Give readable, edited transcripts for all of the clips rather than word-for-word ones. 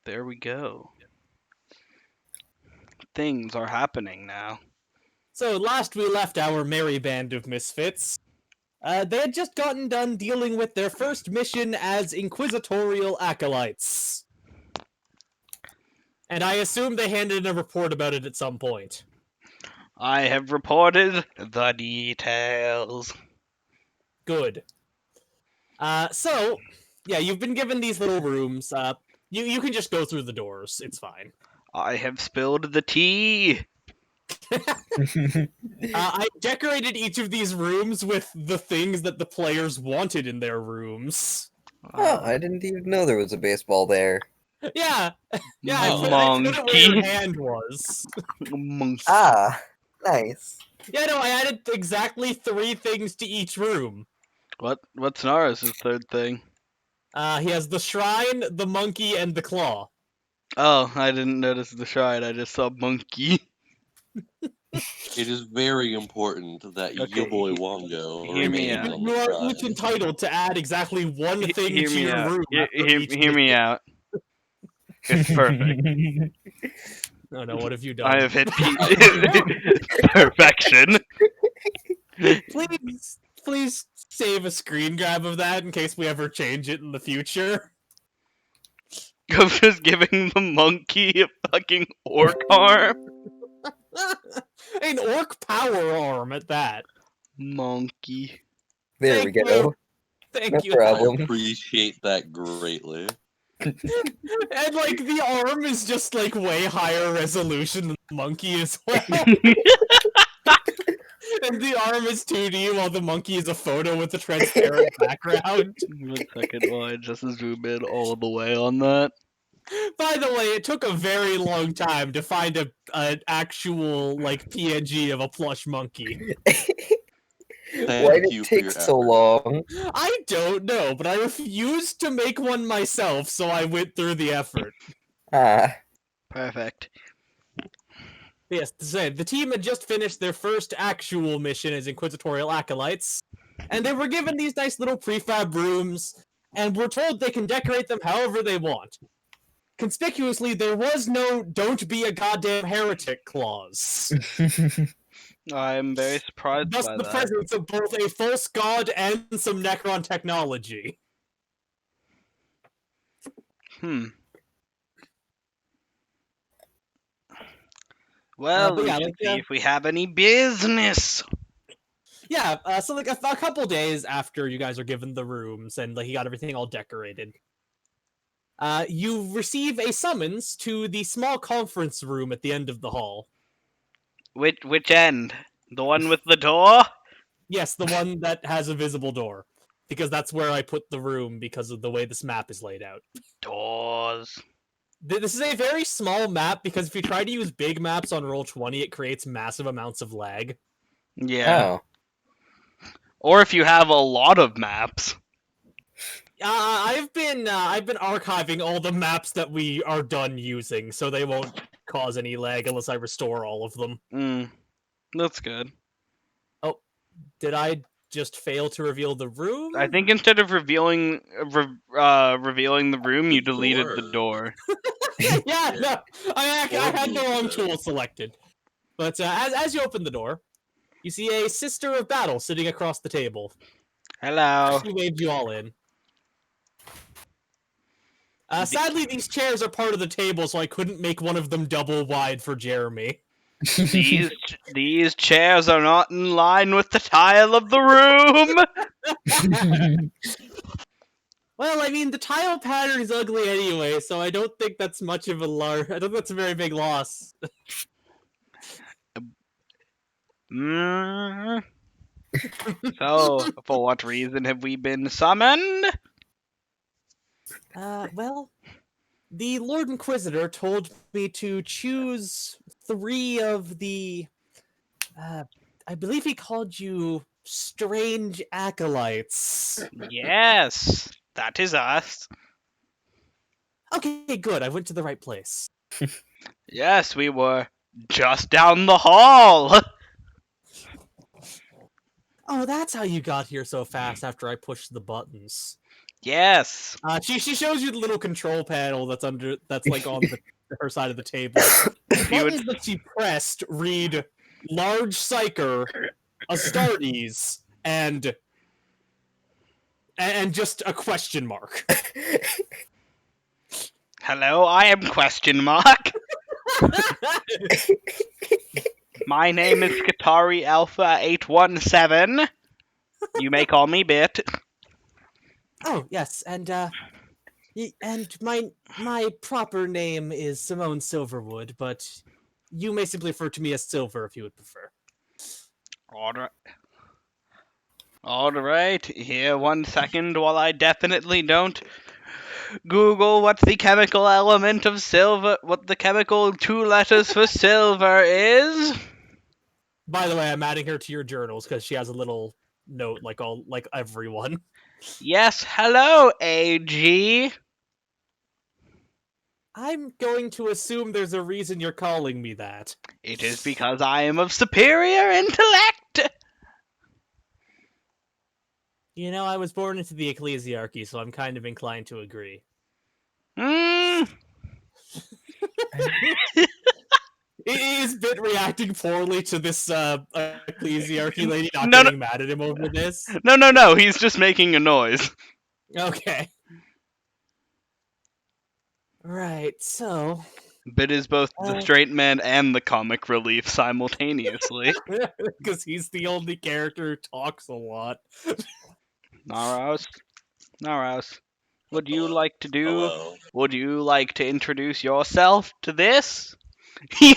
There we go. Things are happening now. So last we left our merry band of misfits, they had just gotten done dealing with their first mission as inquisitorial acolytes. And I assume they handed in a report about it at some point. I have reported the details. Good. So, yeah, you've been given these little rooms. You can just go through the doors. It's fine. I have spilled the tea. I decorated each of these rooms with the things that the players wanted in their rooms. Oh, I didn't even know there was a baseball there. Yeah, yeah, Oh. I put it where your Monkey. hand was. Monkey. Ah, nice. Yeah, no, I added exactly 3 things to each room. What's Nara's third thing? He has the shrine, the monkey, and the claw. Oh, I didn't notice the shrine. I just saw monkey. It is very important that Okay, your boy Wongo hear me remains out. on the You are shrine. each entitled to add exactly one thing Hear to me your out. room. Hear me out. It's perfect. Oh no, what have you I done? have hit perfection. Please save a screen grab of that in case we ever change it in the future. I'm just giving the monkey a fucking orc arm. An orc power arm at that. Monkey. There Thank we go. you. Thank No you. I problem. appreciate that greatly. And like the arm is just like way higher resolution than the monkey as well. And the arm is 2D while the monkey is a photo with a transparent background. 1 second while I just zoom in all the way on that. By the way, it took a very long time to find an actual like PNG of a plush monkey. Why did you it for take your so effort. long? I don't know, but I refused to make one myself, so I went through the effort. Ah, Perfect. Yes, to say, the team had just finished their first actual mission as Inquisitorial Acolytes, and they were given these nice little prefab rooms, and were told they can decorate them however they want. Conspicuously, there was no "don't be a goddamn heretic" clause. I'm very surprised Thus by the that. presence of both a false god and some Necron technology. Well, but we yeah, should like, see if we have any business. Yeah, so like a couple days after you guys are given the rooms and like you got everything all decorated, you receive a summons to the small conference room at the end of the hall. Which end? The one with the door? Yes, the one that has a visible door, because that's where I put the room because of the way this map is laid out. Doors. This is a very small map because if you try to use big maps on Roll20, it creates massive amounts of lag. Yeah. oh. Or if you have a lot of maps. I've been archiving all the maps that we are done using, so they won't cause any lag unless I restore all of them. That's good. Did I just fail to reveal the room? I think instead of revealing the room, you deleted the door. Yeah, no, I had the wrong Or tool selected. But as you open the door, you see a Sister of Battle sitting across the table. Hello. She waved you all in. Sadly, these chairs are part of the table, so I couldn't make one of them double wide for Jeremy. These chairs are not in line with the tile of the room. Well, I mean, the tile pattern is ugly anyway, so I don't think that's much of a I don't think that's a very big loss. So, for what reason have we been summoned? Well, the Lord Inquisitor told me to choose 3 of the, I believe he called you strange acolytes. Yes, that is us. Okay, good, I went to the right place. Yes, we were just down the hall. Oh, that's how you got here so fast after I pushed the buttons. Yes. She shows you the little control panel that's like on her side of the table. If you Buttons would, that she pressed read large psyker, Astartes, and just a question mark. hello, I am question mark. My name is Skitari Alpha 817. You may call me Bit. Oh yes, and my proper name is Simone Silverwood, but you may simply refer to me as Silver if you would prefer. Alright. Alright, here 1 second while I definitely don't Google what the chemical element of silver, what the chemical 2 letters for silver is. By the way, I'm adding her to your journals because she has a little note like everyone. Yes, hello, AG. I'm going to assume there's a reason you're calling me that. It is because I am of superior intellect. You know, I was born into the ecclesiarchy, so I'm kind of inclined to agree. Hmm. Is Bit reacting poorly to this ecclesiarchy lady not No, getting mad at him over this? No, he's just making a noise. Okay. Right, so... Bit is both the straight man and the comic relief simultaneously. Because he's the only character who talks a lot. Naros, would you like to do? Hello. Would you like to introduce yourself to this? He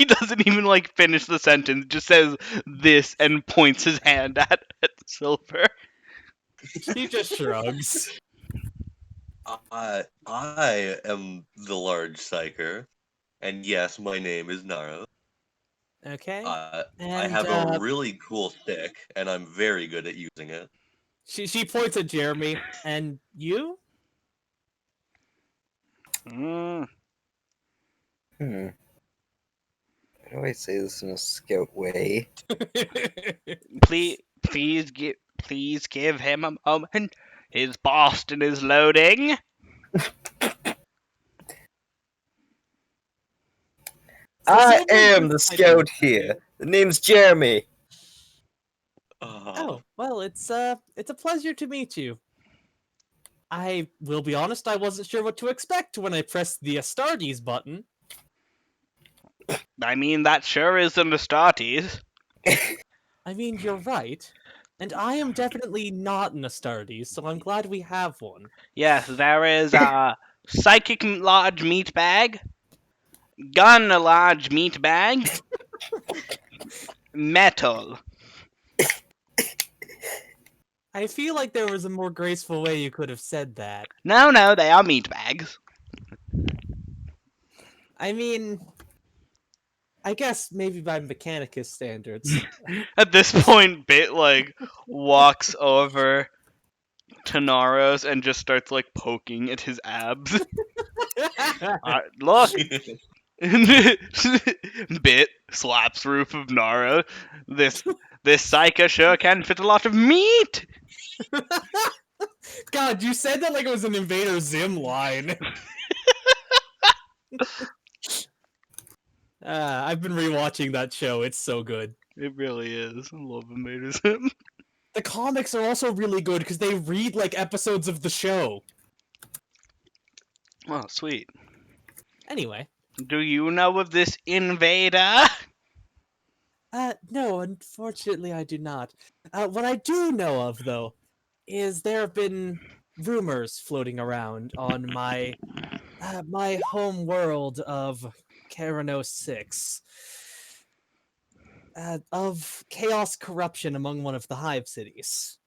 doesn't even finish the sentence. Just says this and points his hand at Silver. He just shrugs. I am the large psyker, and yes, my name is Naro. Okay. I And, have a really cool stick, and I'm very good at using it. She points at Jeremy, and you? Mm. How do I say this in a scout way? Please give him a moment. His Boston is loading. I am the scout here. The name's Jeremy. Oh, well, it's a pleasure to meet you. I will be honest, I wasn't sure what to expect when I pressed the Astartes button. I mean, that sure is an Astartes. I mean, you're right. And I am definitely not an Astartes, so I'm glad we have one. Yes, there is a psychic large meat bag, gun a large meat bag, metal. I feel like there was a more graceful way you could have said that. No, they are meat bags. I mean, I guess maybe by Mechanicus standards. At this point, Bit walks over to Naros and just starts poking at his abs. Look. Bit slaps roof of Naro. This psycho sure can fit a lot of meat. God, you said that like it was an Invader Zim line. I've been rewatching that show. It's so good. It really is. I love Invader Zim. The comics are also really good because they read episodes of the show. Oh, sweet. Anyway. Do you know of this invader? No, unfortunately I do not. What I do know of, though, is there have been rumors floating around on my home world of Keranos 6 of chaos corruption among one of the hive cities.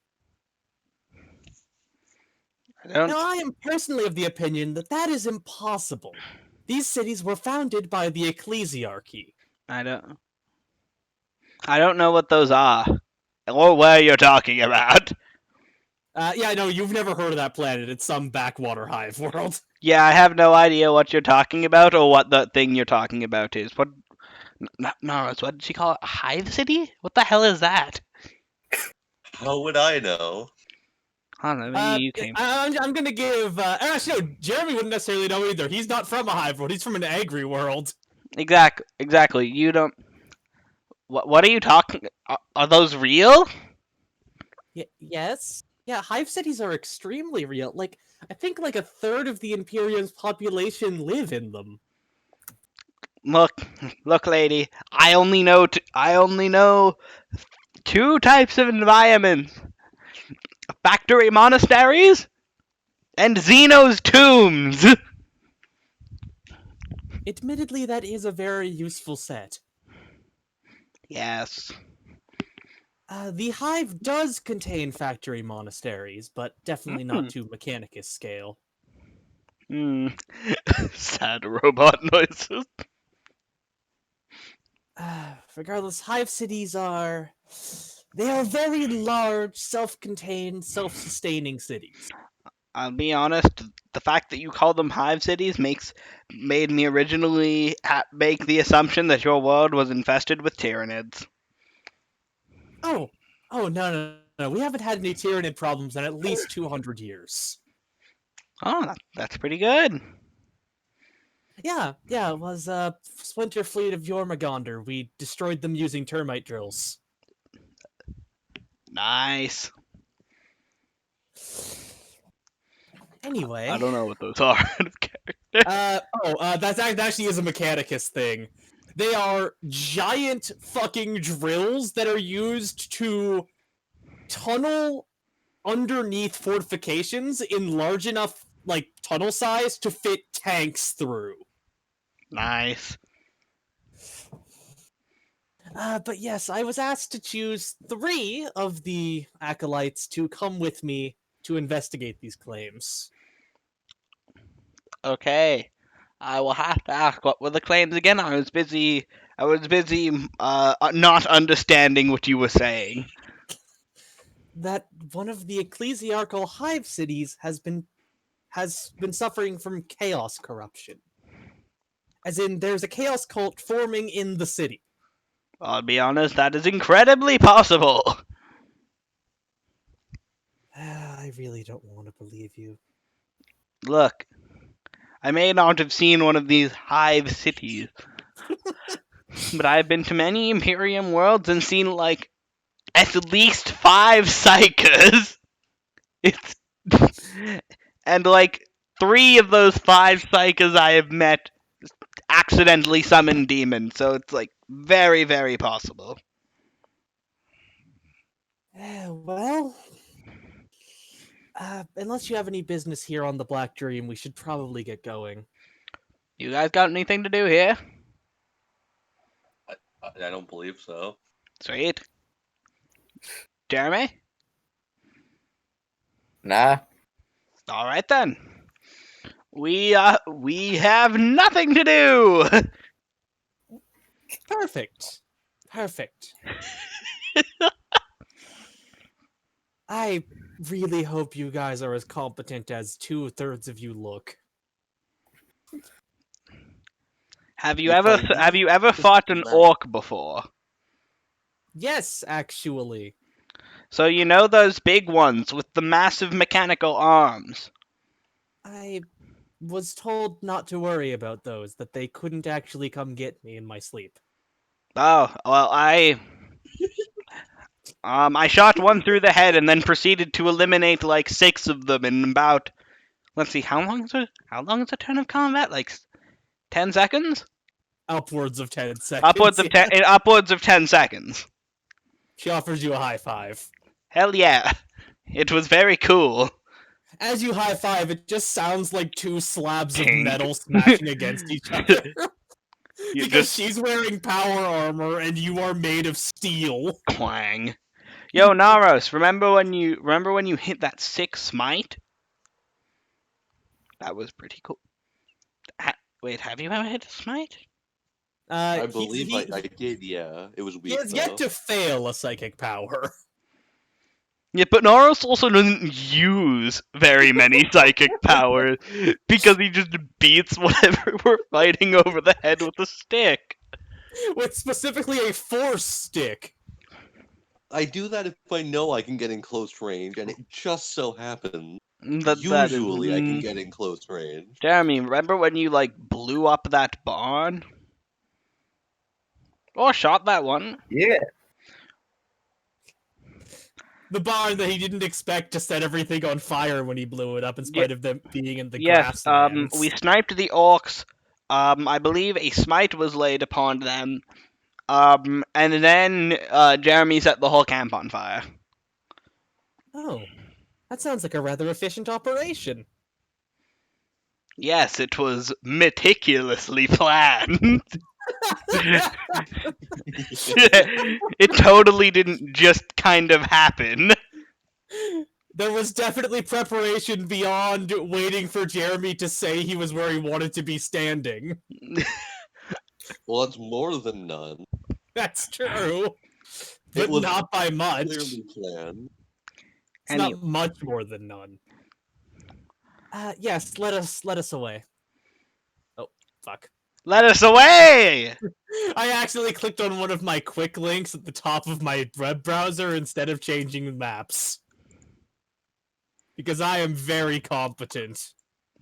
Now, I am personally of the opinion that that is impossible. These cities were founded by the ecclesiarchy. I don't know what those are, or where you're talking about. Yeah, no, you've never heard of that planet. It's some backwater hive world. Yeah, I have no idea what you're talking about or what the thing you're talking about is. What? No, what did she call it? A hive city? What the hell is that? How would I know? Hold on, maybe you can. I'm gonna give. Actually, no, Jeremy wouldn't necessarily know either. He's not from a hive world. He's from an agri world. Exactly. You don't. What are you talking? Are those real? Yes. Yeah, hive cities are extremely real. Like, I think like a third of the Imperium's population live in them. Look, lady. I only know two types of environments: factory monasteries and Zeno's tombs. Admittedly, that is a very useful set. Yes. The hive does contain factory monasteries, but definitely Hmm. not to Mechanicus scale. Sad robot noises. Regardless, hive cities are. They are very large, self-contained, self-sustaining cities. I'll be honest. The fact that you call them hive cities made me originally make the assumption that your world was infested with Tyranids. Oh, no. We haven't had any Tyranid problems in at least 200 years. Oh, that's pretty good. Yeah, it was a splinter fleet of Jormungandr. We destroyed them using termite drills. Nice. Anyway, I don't know what those are. that actually is a Mechanicus thing. They are giant fucking drills that are used to tunnel underneath fortifications in large enough, like, tunnel size to fit tanks through. Nice. But yes, I was asked to choose 3 of the acolytes to come with me to investigate these claims. Okay. I will have to ask, what were the claims again? I was busy not understanding what you were saying. That one of the ecclesiarchal hive cities has been suffering from chaos corruption. As in, there's a chaos cult forming in the city. I'll be honest, that is incredibly possible. I really don't want to believe you. Look, I may not have seen one of these hive cities, but I've been to many Imperium worlds and seen, like, at least 5 psychers. It's and, like, 3 of those 5 psychers I have met accidentally summoned demons, so it's, like, very, very possible. Well, unless you have any business here on the Black Dream, we should probably get going. You guys got anything to do here? I don't believe so. Sweet. Jeremy? Nah. Alright then. We have nothing to do! Perfect. I really hope you guys are as competent as 2/3 of you look. Have you If ever I have do- you ever fought an orc before? Yes, actually. So you know those big ones with the massive mechanical arms? I was told not to worry about those, that they couldn't actually come get me in my sleep. Oh, well, I shot one through the head and then proceeded to eliminate like 6 of them in about, let's see, how long is a turn of combat? Like 10 seconds? Upwards of 10 seconds. Upwards of 10 seconds. She offers you a high five. Hell yeah. It was very cool. As you high five, it just sounds like 2 slabs of Ting. metal smashing against each other. You Because just she's wearing power armor and you are made of steel. clang. Yo, Naros, remember when you hit that 6 smite? That was pretty cool. Wait, have you ever hit a smite? I believe I did, yeah. It was He weak, has yet to fail a psychic power. Yeah, but Naros also doesn't use very many psychic powers because he just beats whatever we're fighting over the head with a stick. With specifically a force stick. I do that if I know I can get in close range, and it just so happens. That is. Usually, I can get in close range. Jeremy, remember when you like blew up that barn? Or shot that one? Yeah. The barn that he didn't expect to set everything on fire when he blew it up, in spite of them being in the Yes. grasslands. We sniped the orcs. I believe a smite was laid upon them. And then Jeremy set the whole camp on fire. Oh, that sounds like a rather efficient operation. Yes, it was meticulously planned. It totally didn't just kind of happen. There was definitely preparation beyond waiting for Jeremy to say he was where he wanted to be standing. Well, that's more than none. That's true. But was not by much. Clearly planned. It's not much more than none. Yes, let us away. Oh, fuck. Let us away! I accidentally clicked on one of my quick links at the top of my web browser instead of changing the maps. Because I am very competent.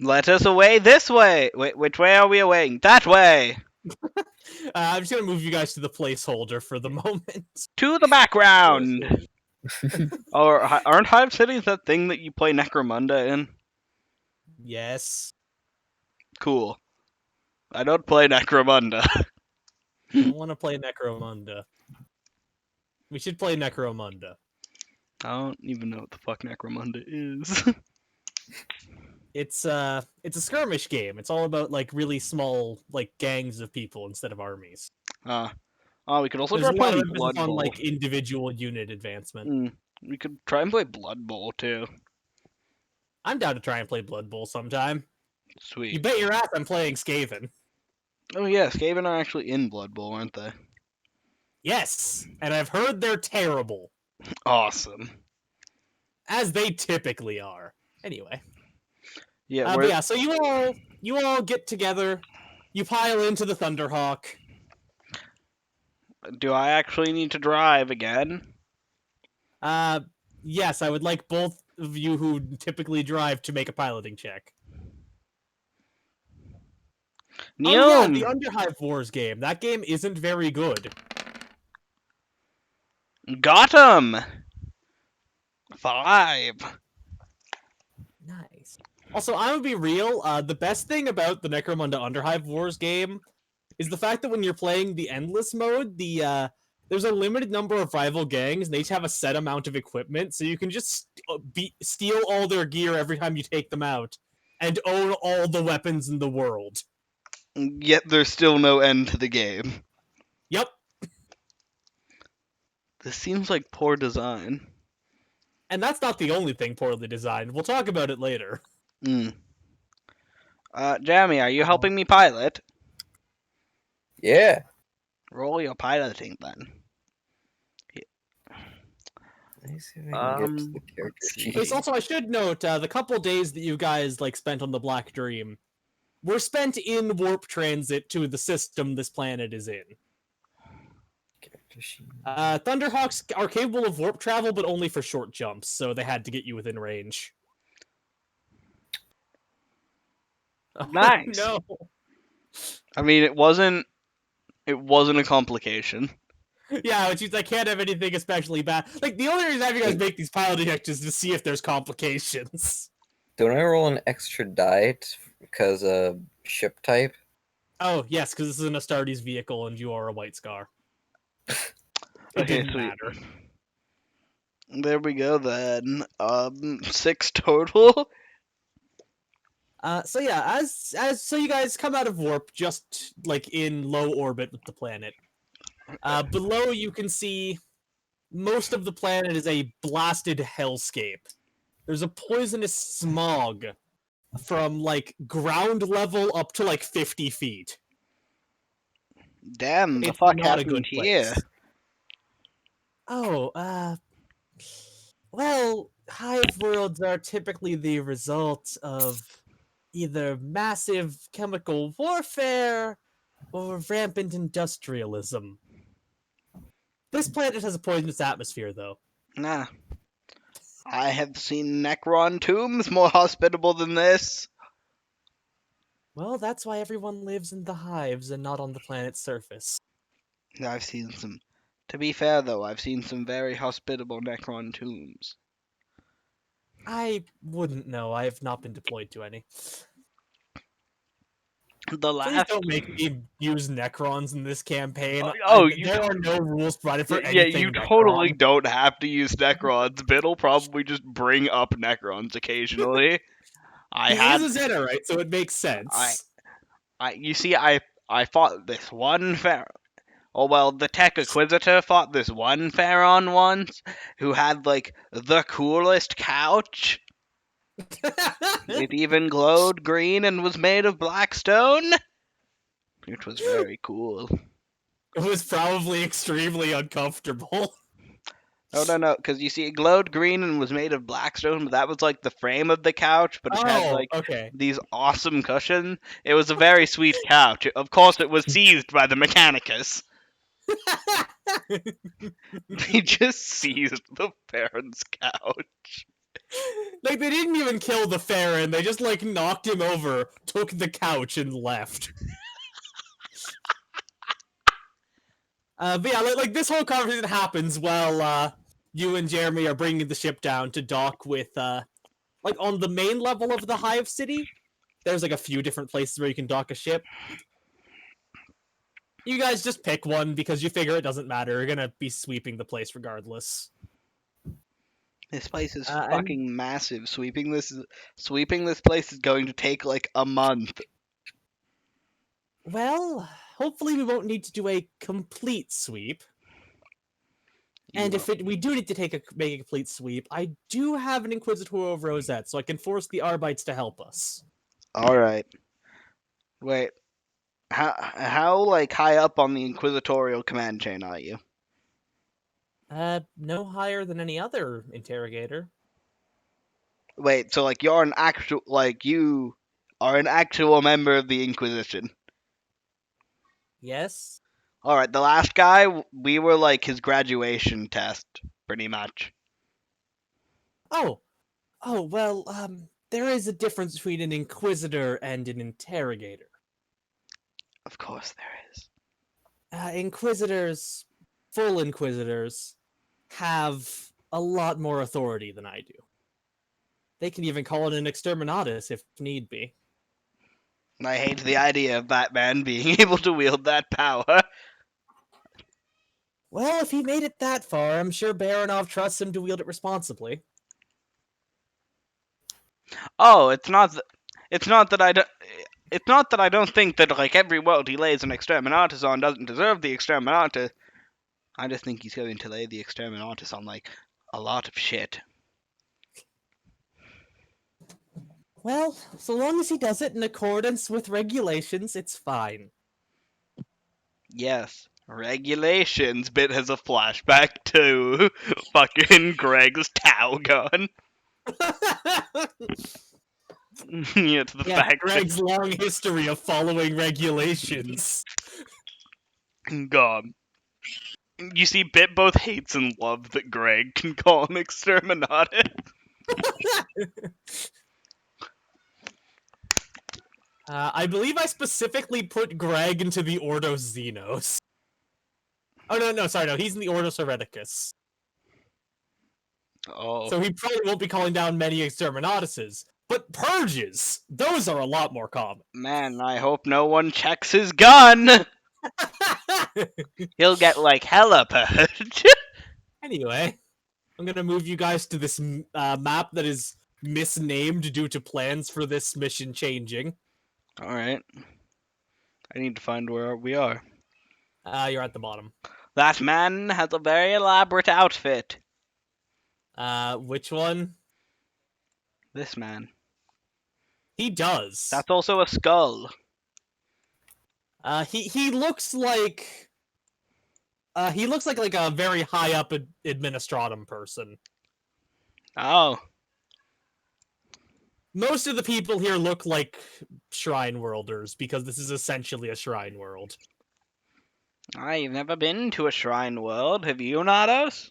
Let us away this way! Wait, which way are we away? That way! I'm just gonna move you guys to the placeholder for the moment. To the background! Or aren't Hive Cities that thing that you play Necromunda in? Yes. Cool. I don't play Necromunda. I don't want to play Necromunda. We should play Necromunda. I don't even know what the fuck Necromunda is. It's a skirmish game. It's all about like really small like gangs of people instead of armies. Oh, we could also There's try a lot of playing emphasis Blood on Bowl. like individual unit advancement. We could try and play Blood Bowl too. I'm down to try and play Blood Bowl sometime. You Sweet. bet your ass I'm playing Skaven. Oh yeah, Skaven are actually in Blood Bowl, aren't they? Yes, and I've heard they're terrible, Awesome. as they typically are. Anyway, Yeah, but yeah. So you all get together, you pile into the Thunderhawk. do I actually need to drive again? Yes, I would like both of you who typically drive to make a piloting check. Neil! Oh yeah, the Underhive Wars game. That game isn't very good. Got him! 5. Nice. Also, I'm gonna be real. The best thing about the Necromunda Underhive Wars game is the fact that when you're playing the Endless mode, there's a limited number of rival gangs, and they each have a set amount of equipment, so you can just steal all their gear every time you take them out, and own all the weapons in the world. Yet there's still no end to the game. Yep. This seems like poor design. And that's not the only thing poorly designed. We'll talk about it later. Jeremy, are you helping me pilot? Yeah. Roll your piloting then. Let me see if I can get to the character let's see. sheet. It's also, I should note, the couple days that you guys like spent on the Black Dream were spent in warp transit to the system this planet is in. Character sheet. Thunderhawks are capable of warp travel, but only for short jumps, so they had to get you within range. Nice. No. I mean, it wasn't a complication. Yeah, which means I can't have anything especially bad. Like, the only reason I have you guys make these piloting checks is to see if there's complications. Don't I roll an extra die because of ship type? Oh, yes, because this is an Astartes vehicle and you are a White Scar. It Okay, didn't sweet. matter. There we go then. 6 total. So yeah, so you guys come out of warp just like in low orbit with the planet. Below you can see most of the planet is a blasted hellscape. There's a poisonous smog from like ground level up to like 50 feet. Damn, the It's fuck not a happened good here? place. Oh, well, hive worlds are typically the result of either massive chemical warfare or rampant industrialism. This planet has a poisonous atmosphere, though. Nah. I have seen Necron tombs more hospitable than this. Well, that's why everyone lives in the hives and not on the planet's surface. I've seen some. To be fair, though, I've seen some very hospitable Necron tombs. I wouldn't know. I have not been deployed to any. The Please last. don't make me use Necrons in this campaign. You there are no rules provided for Yeah, anything you Necron. totally don't have to use Necrons. Bit'll probably just bring up Necrons occasionally. He is a Zenerite, so it makes sense. You see, I fought this one the Tech Inquisitor fought this one Pharaon once who had like the coolest couch. It even glowed green and was made of black stone. It was very cool. It was probably extremely uncomfortable. Oh, no, because you see, it glowed green and was made of black stone, but that was like the frame of the couch, but it had like okay. these awesome cushions. It was a very sweet couch. Of course, it was seized by the Mechanicus. They just seized the Baron's couch. Like, they didn't even kill the Farron, they just, like, knocked him over, took the couch, and left. But yeah, like, this whole conversation happens while, you and Jeremy are bringing the ship down to dock with, like, on the main level of the Hive City, there's, like, a few different places where you can dock a ship. You guys just pick one, because you figure it doesn't matter, you're gonna be sweeping the place regardless. This place is fucking massive. Sweeping this place is going to take like a month. Well, hopefully we won't need to do a complete sweep. And if we do need to make a complete sweep, I do have an Inquisitor of Rosette, so I can force the Arbites to help us. All right. Wait. How like high up on the Inquisitorial command chain are you? No higher than any other interrogator. Wait, so like you are an actual member of the Inquisition. Yes. All right, the last guy, we were like his graduation test, pretty much. Oh, well, there is a difference between an Inquisitor and an interrogator. Of course there is. Inquisitors, full Inquisitors, have a lot more authority than I do. They can even call it an exterminatus if need be. I hate the idea of Batman being able to wield that power. Well, if he made it that far, I'm sure Baronov trusts him to wield it responsibly. Oh, it's not that I don't think that like every world he lays an exterminatus on doesn't deserve the exterminatus. I just think he's going to lay the exterminatus on like a lot of shit. Well, so long as he does it in accordance with regulations, it's fine. Yes, regulations. Bit has a flashback to fucking Greg's Tau gun. Yeah, to the fact Greg's long history of following regulations. God. You see, Bit both hates and loves that Greg can call him exterminatus. I believe I specifically put Greg into the Ordos Xenos. Oh, no, he's in the Ordos Hereticus. Oh. So he probably won't be calling down many exterminatuses. But purges! Those are a lot more common. Man, I hope no one checks his gun! He'll get, like, hella purge. Anyway, I'm gonna move you guys to this map that is misnamed due to plans for this mission changing. Alright. I need to find where we are. You're at the bottom. That man has a very elaborate outfit. Which one? This man. He does. That's also a skull. He looks like... he looks like a very high up administratum person. Oh. Most of the people here look like Shrine Worlders, because this is essentially a Shrine World. I've never been to a shrine world. Have you, Nados?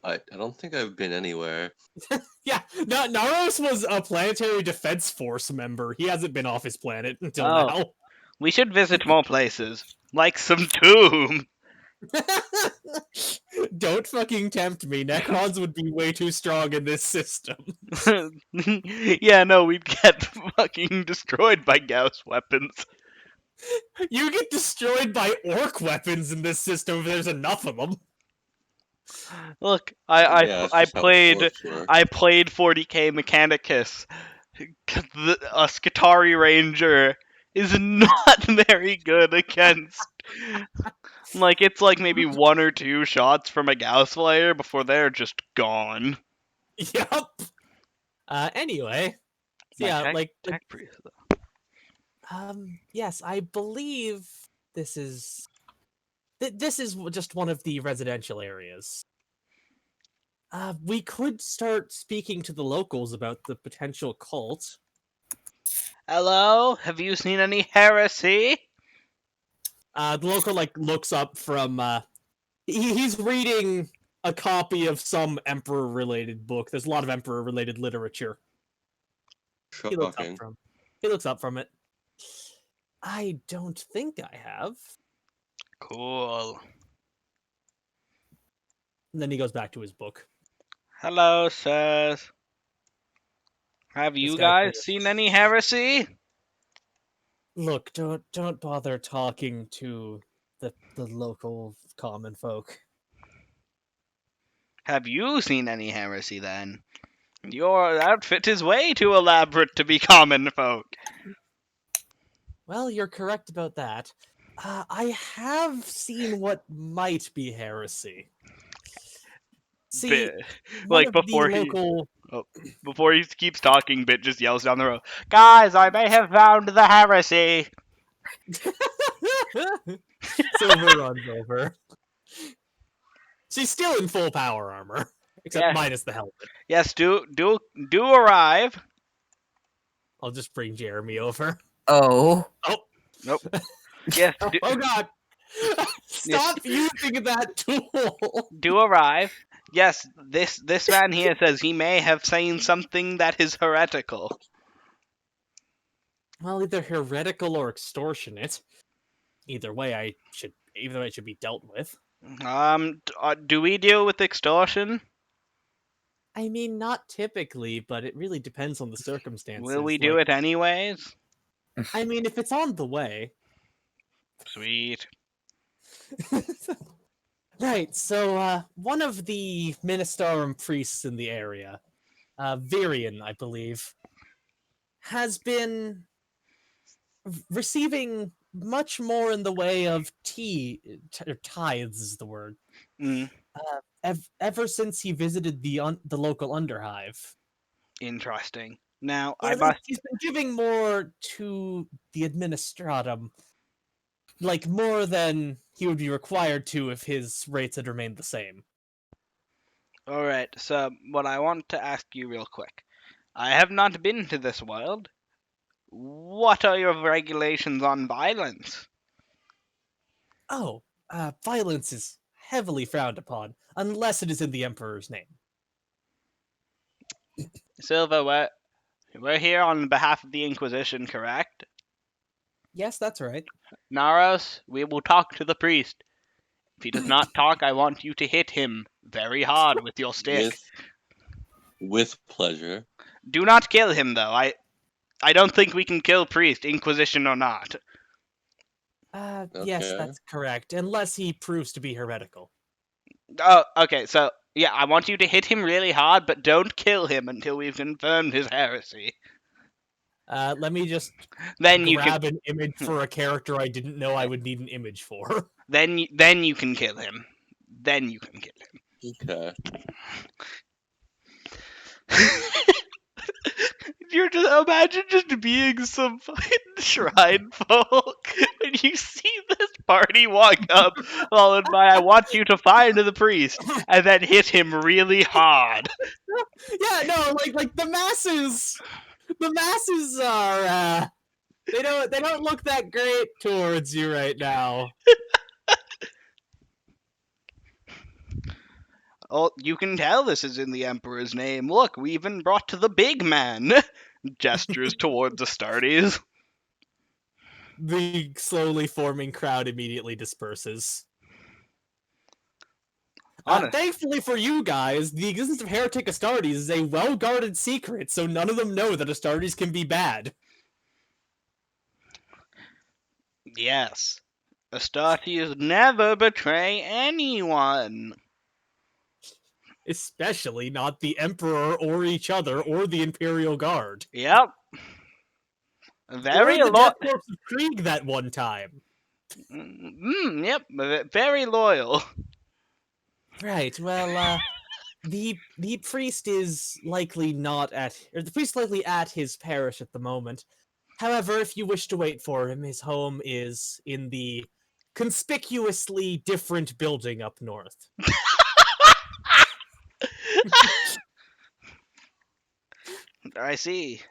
I don't think I've been anywhere. Yeah, Naros was a planetary defense force member. He hasn't been off his planet until Oh. now. We should visit more places. Like some tomb. Don't fucking tempt me. Necrons would be way too strong in this system. Yeah, no, we'd get fucking destroyed by Gauss weapons. You get destroyed by orc weapons in this system if there's enough of them. Look, Yeah, that's I just how played orcs work. 40k Mechanicus. A Skitari Ranger is not very good against. Like, it's like maybe 1 or 2 shots from a Gauss player before they're just gone. Yup. Anyway. So My yeah, tech- like tech priest, though. yes, I believe this is this is just one of the residential areas. We could start speaking to the locals about the potential cult. Hello? Have you seen any heresy? The local looks up from he's reading a copy of some emperor related book. There's a lot of emperor related literature. He looks Shocking. up from it. I don't think I have. Cool. And then he goes back to his book. Hello, sirs. Have you guys seen any heresy? Look, don't bother talking to the local common folk. Have you seen any heresy then? Your outfit is way too elaborate to be common folk. Well, you're correct about that. I have seen what might be heresy. See, Bit, one like of before the he local... before he keeps talking, Bit just yells down the road, "Guys, I may have found the heresy." Silver runs over. She's still in full power armor, except Yeah. minus the helmet. Yes, do arrive. I'll just bring Jeremy over. Oh. Yes, Oh god! Stop using that tool! do arrive. Yes, this man here says he may have seen something that is heretical. Well, either heretical or extortionate. Either way, it should be dealt with. Do we deal with extortion? I mean, not typically, but it really depends on the circumstances. Will we do it anyways? I mean, if it's on the way. Sweet. Right, so, one of the Ministarum priests in the area, Virian, I believe, has been receiving much more in the way of tithes is the word, Mm, ever since he visited the local underhive. interesting. Now, Or I at least must... he's been giving more to the administratum, like more than he would be required to if his rates had remained the same. Alright, so what I want to ask you real quick. I have not been to this world. What are your regulations on violence? Oh, violence is heavily frowned upon, unless it is in the Emperor's name. Silver, we're here on behalf of the Inquisition, correct? Yes, that's right. Naros, we will talk to the priest. If he does not talk, I want you to hit him very hard with your stick. With pleasure. Do not kill him, though. I don't think we can kill priest, Inquisition or not. Yes, Okay. that's correct, unless he proves to be heretical. Oh, okay, so, yeah, I want you to hit him really hard, but don't kill him until we've confirmed his heresy. Let me just Then you can, grab an image for a character I didn't know I would need an image for. then you can kill him. Then you can kill him. Okay. You're just imagine just being some fucking shrine folk and you see this party walk up followed by I want you to find the priest and then hit him really hard. Yeah, no, like the masses are they don't look that great towards you right now. Oh, you can tell this is in the Emperor's name. Look, we even brought the big man. Gestures towards Astartes. The slowly forming crowd immediately disperses. Thankfully for you guys, the existence of Heretic Astartes is a well-guarded secret, so none of them know that Astartes can be bad. Yes. Astartes never betray anyone. Especially not the Emperor or each other or the Imperial Guard. Yep. Very or the loyal. Death Corps of Krieg that one time. Yep, very loyal. Right, well, the priest is likely not at... Or the priest likely at his parish at the moment. However, if you wish to wait for him, his home is in the conspicuously different building up north. I see.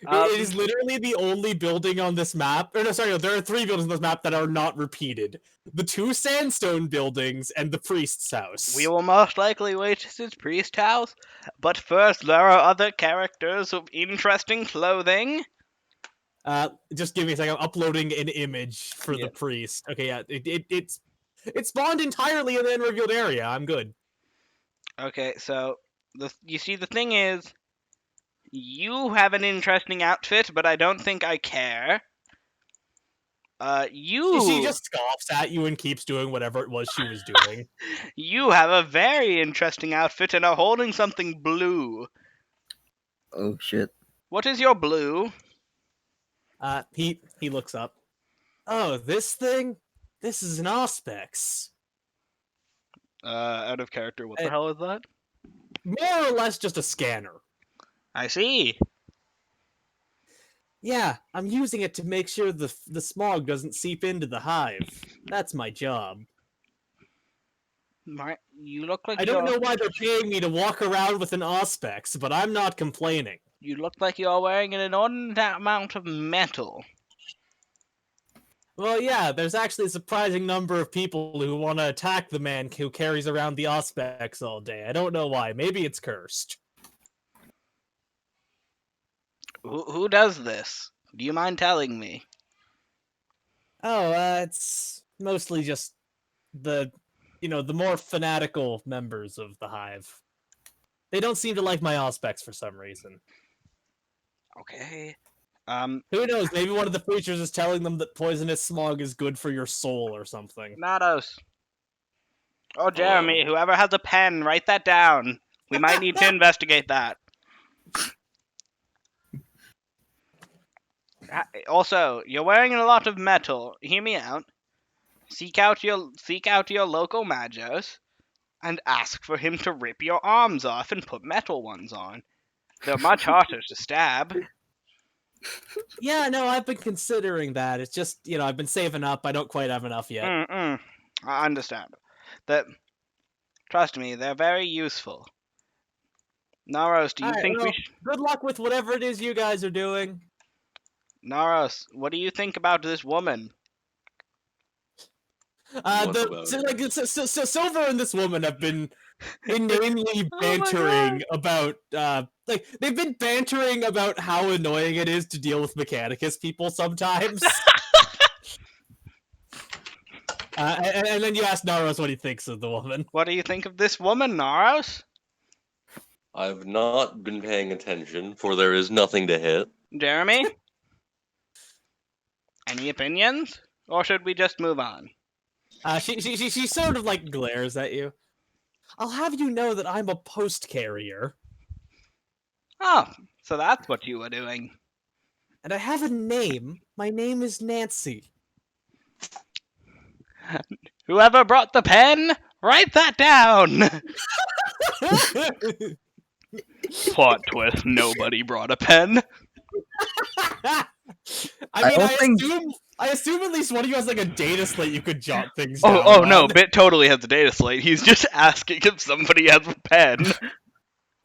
It is literally the only building on this map. Or no, sorry, there are 3 buildings on this map that are not repeated. The 2 sandstone buildings and the priest's house. We will most likely wait at his priest house, but first there are other characters of interesting clothing. Just give me a second. I'm uploading an image for the priest. Okay, yeah, it's spawned entirely in the unrevealed area. I'm good. Okay, so you see, the thing is, you have an interesting outfit, but I don't think I care. She just scoffs at you and keeps doing whatever it was she was doing. You have a very interesting outfit and are holding something blue. Oh shit. What is your blue? He looks up. Oh, this thing? This is an Auspex. Out of character, what the hell is that? More or less just a scanner. I see. Yeah, I'm using it to make sure the smog doesn't seep into the hive. That's my job. You look like I don't know why they're paying me to walk around with an Auspex, but I'm not complaining. You look like you're wearing an inordinate amount of metal. Well, yeah, there's actually a surprising number of people who want to attack the man who carries around the Auspex all day. I don't know why. Maybe it's cursed. Who does this? Do you mind telling me? Oh, it's mostly just the more fanatical members of the hive. They don't seem to like my Auspex for some reason. Okay. Who knows? Maybe one of the preachers is telling them that poisonous smog is good for your soul or something. Nados. Oh, Jeremy, whoever has a pen, write that down. We might need to investigate that. Also, you're wearing a lot of metal. Hear me out. Seek out your local Magos and ask for him to rip your arms off and put metal ones on. They're much harder to stab. Yeah, no, I've been considering that. It's just, I've been saving up. I don't quite have enough yet. I understand. Trust me, they're very useful. Naros, do you think we should... Good luck with whatever it is you guys are doing. Naros, what do you think about this woman? Silver and this woman have been inanely bantering about they've been bantering about how annoying it is to deal with Mechanicus people sometimes. And then you ask Naros what he thinks of the woman. What do you think of this woman, Naros? I've not been paying attention, for there is nothing to hit. Jeremy? Any opinions? Or should we just move on? She sort of glares at you. I'll have you know that I'm a post carrier. Oh, so that's what you were doing. And I have a name. My name is Nancy. Whoever brought the pen, write that down! Plot twist, nobody brought a pen. I assume at least one of you has a data slate you could jot things down. Oh no, Bit totally has a data slate. He's just asking if somebody has a pen.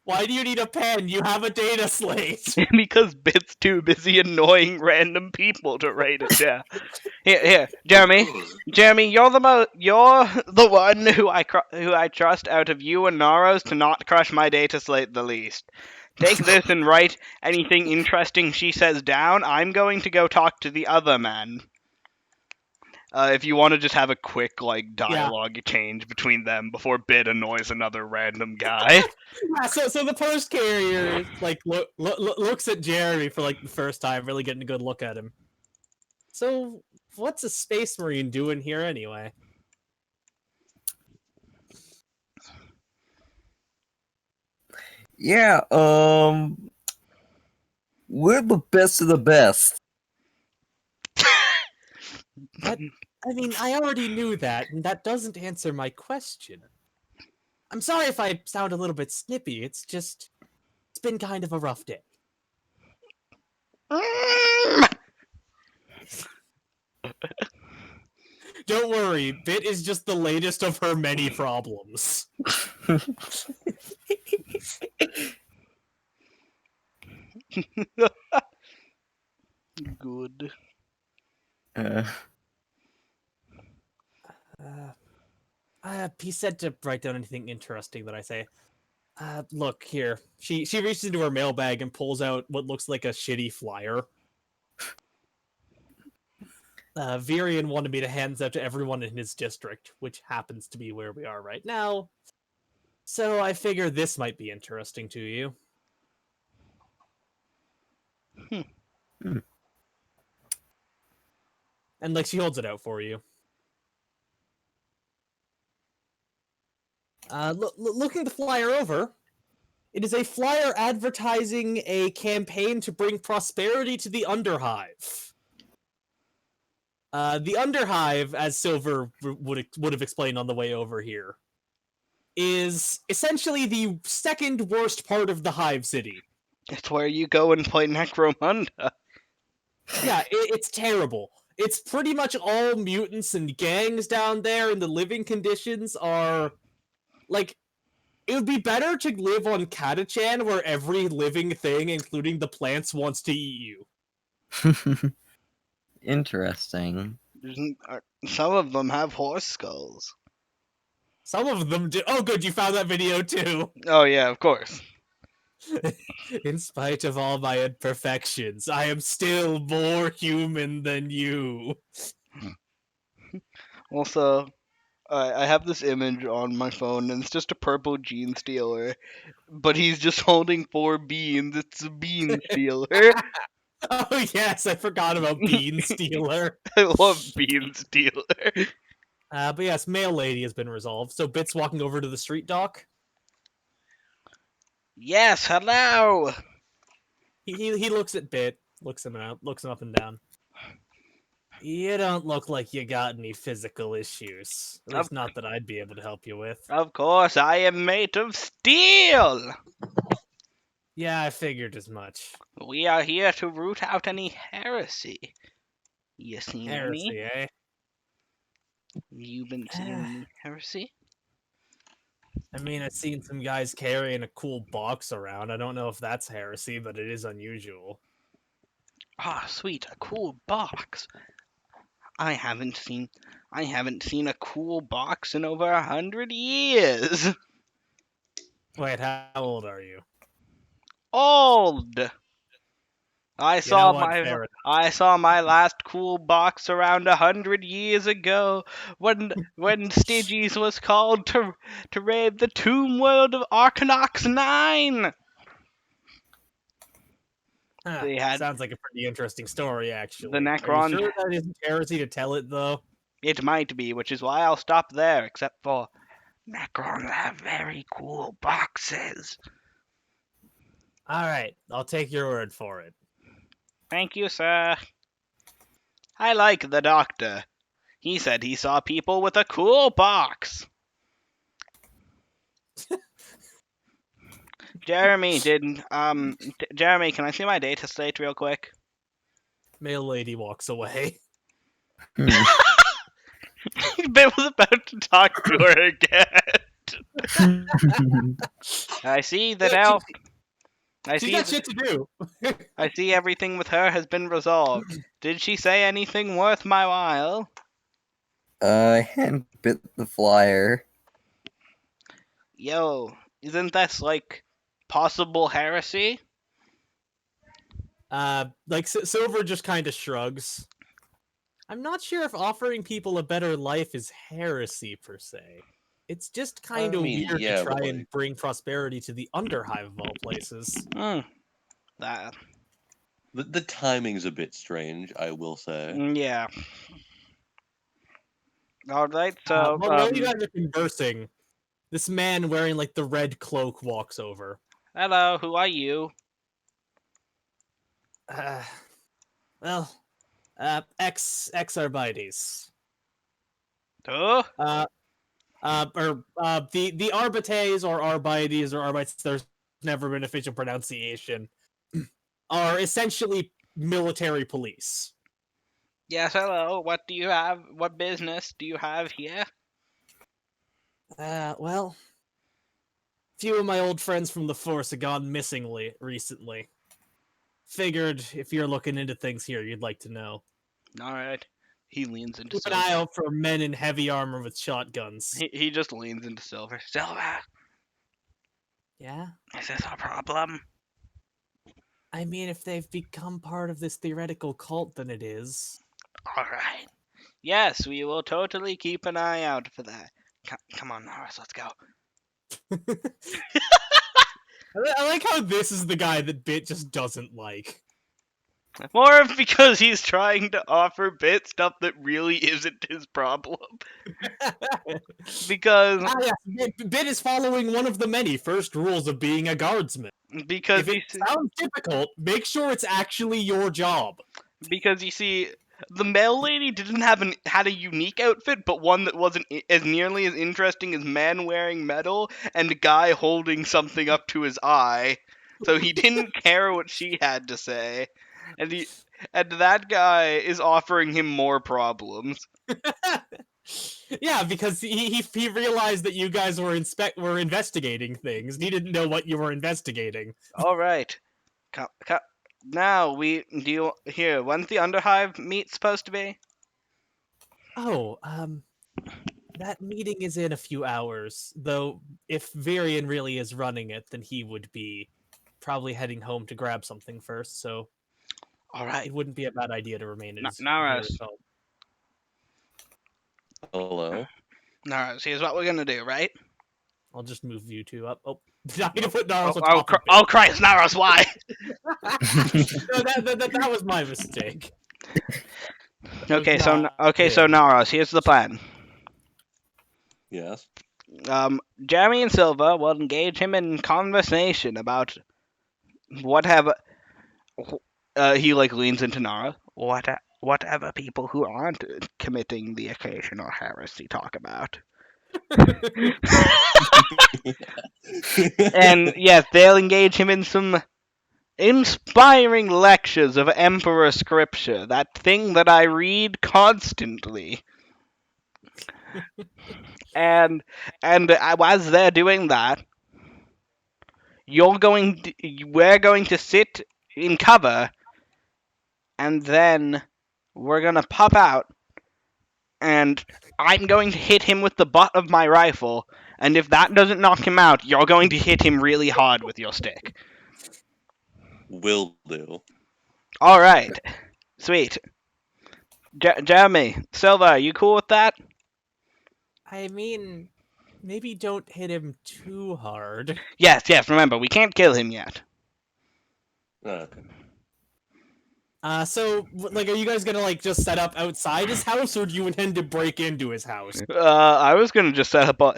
Why do you need a pen? You have a data slate. Because Bit's too busy annoying random people to write it down. Here, Jeremy. Ordos. Jeremy, you're the one who I trust out of you and Naros to not crush my data slate the least. Take this and write anything interesting she says down. I'm going to go talk to the other man. If you want to just have a quick dialogue change between them before Bit annoys another random guy. Yeah, so the post carrier looks at Jeremy for the first time, really getting a good look at him. So what's a space marine doing here anyway? Yeah, we're the best of the best. I mean, I already knew that, and that doesn't answer my question. I'm sorry if I sound a little bit snippy. It's been kind of a rough day. Don't worry, Bit is just the latest of her many problems. Good. He said to write down anything interesting that I say. Look here. She reaches into her mailbag and pulls out what looks like a shitty flyer. Virion wanted me to hand this out to everyone in his district, which happens to be where we are right now. So I figure this might be interesting to you. And she holds it out for you. Looking the flyer over, it is a flyer advertising a campaign to bring prosperity to the Underhive. The Underhive, as Silver would have explained on the way over here, is essentially the second worst part of the Hive City. It's where you go and play Necromunda. Yeah, it's terrible. It's pretty much all mutants and gangs down there, and the living conditions are... it would be better to live on Katachan, where every living thing, including the plants, wants to eat you. Interesting. Some of them have horse skulls. Some of them do. Oh, good, you found that video too. Oh yeah, of course. In spite of all my imperfections, I am still more human than you. Also, I have this image on my phone, and it's just a purple gene stealer, but he's just holding 4 beans. It's a bean stealer. Oh yes, I forgot about Bean Stealer. I love bean stealer. But yes, Mail Lady has been resolved. So Bit's walking over to the street dock. Yes, hello. He looks at Bit, looks him up and down. You don't look like you got any physical issues. At least not that I'd be able to help you with. Of course, I am made of steel. Yeah, I figured as much. We are here to root out any heresy. You seen Heresy, any? eh? You been seeing any heresy? I mean, I've seen some guys carrying a cool box around. I don't know if that's heresy, but it is unusual. Ah, sweet, a cool box. I haven't seen a cool box in over 100 years. Wait, how old are you? Old. I saw fair my last cool box around 100 years ago when Styges was called to raid the tomb world of Arcanox 9. Huh, They had sounds like a pretty interesting story, actually. the Are Necron. you sure that isn't heresy to tell it, though? It might be, which is why I'll stop there, except for Necrons have very cool boxes. Alright, I'll take your word for it. Thank you, sir. I like the doctor. He said he saw people with a cool box. Jeremy, Jeremy, can I see my data slate real quick? Mail Lady walks away. Ben was about to talk to her again. I see that Yeah, I she's see. got shit to do. I see everything with her has been resolved. Did she say anything worth my while? I hand bit the flyer. Yo, isn't this like possible heresy? Silver just kind of shrugs. I'm not sure if offering people a better life is heresy per se. It's just kind of mean, weird yeah, to try but, and like- bring prosperity to the Underhive of all places. That. The timing's a bit strange, I will say. Yeah. All right. So, While you guys are conversing, this man wearing like the red cloak walks over. hello. Who are you? Well, ex Arbites. Huh? The Arbites or Arbites or Arbites, there's never been official pronunciation, are essentially military police. Yes. Hello. What do you have? What business do you have here? Well, few of my old friends from the Force have gone missing recently. Figured if you're looking into things here, you'd like to know. All right. He leans into Keep an Silver. eye out for men in heavy armor with shotguns. He just leans into Silver. Silver, Yeah? is this a problem? I mean, if they've become part of this theoretical cult, then it is. All right. Yes, we will totally keep an eye out for that. Come on, Norris, let's go. I like how this is the guy that Bit just doesn't like. More of because he's trying to offer Bit stuff that really isn't his problem. Because Yes, Bit is following one of the many first rules of being a guardsman. because If it sounds difficult, make sure it's actually your job. you see, the mail lady had a unique outfit, but one that wasn't as nearly as interesting as man wearing metal and a guy holding something up to his eye. So he didn't care what she had to say, and that guy is offering him more problems. Yeah, because he realized that you guys were investigating things. He didn't know what you were investigating. All right, now when's the Underhive meet supposed to be? Oh, that meeting is in a few hours. Though, if Varian really is running it, then he would be probably heading home to grab something first. So, All right, it wouldn't be a bad idea to remain at his Naros. home. Hello? Naros, here's what we're gonna do, right? I'll just move you two up. Oh, I need to put Naros on top of Oh Christ, Naros, why? No, that was my mistake. Okay, was so not so him. Naros, here's the plan. Yes? Jeremy and Silva will engage him in conversation about whatever. He leans into Nara. Whatever people who aren't committing the occasional heresy talk about. And yes, they'll engage him in some inspiring lectures of Emperor Scripture, that thing that I read constantly. And as they're doing that, we're going to sit in cover, and then we're gonna pop out, and I'm going to hit him with the butt of my rifle, and if that doesn't knock him out, you're going to hit him really hard with your stick. Will do. All right, sweet. Jeremy, Silva, you cool with that? I mean, maybe don't hit him too hard. Yes. Remember, we can't kill him yet. Okay. So, like, are you guys gonna, just set up outside his house, or do you intend to break into his house? I was gonna just set up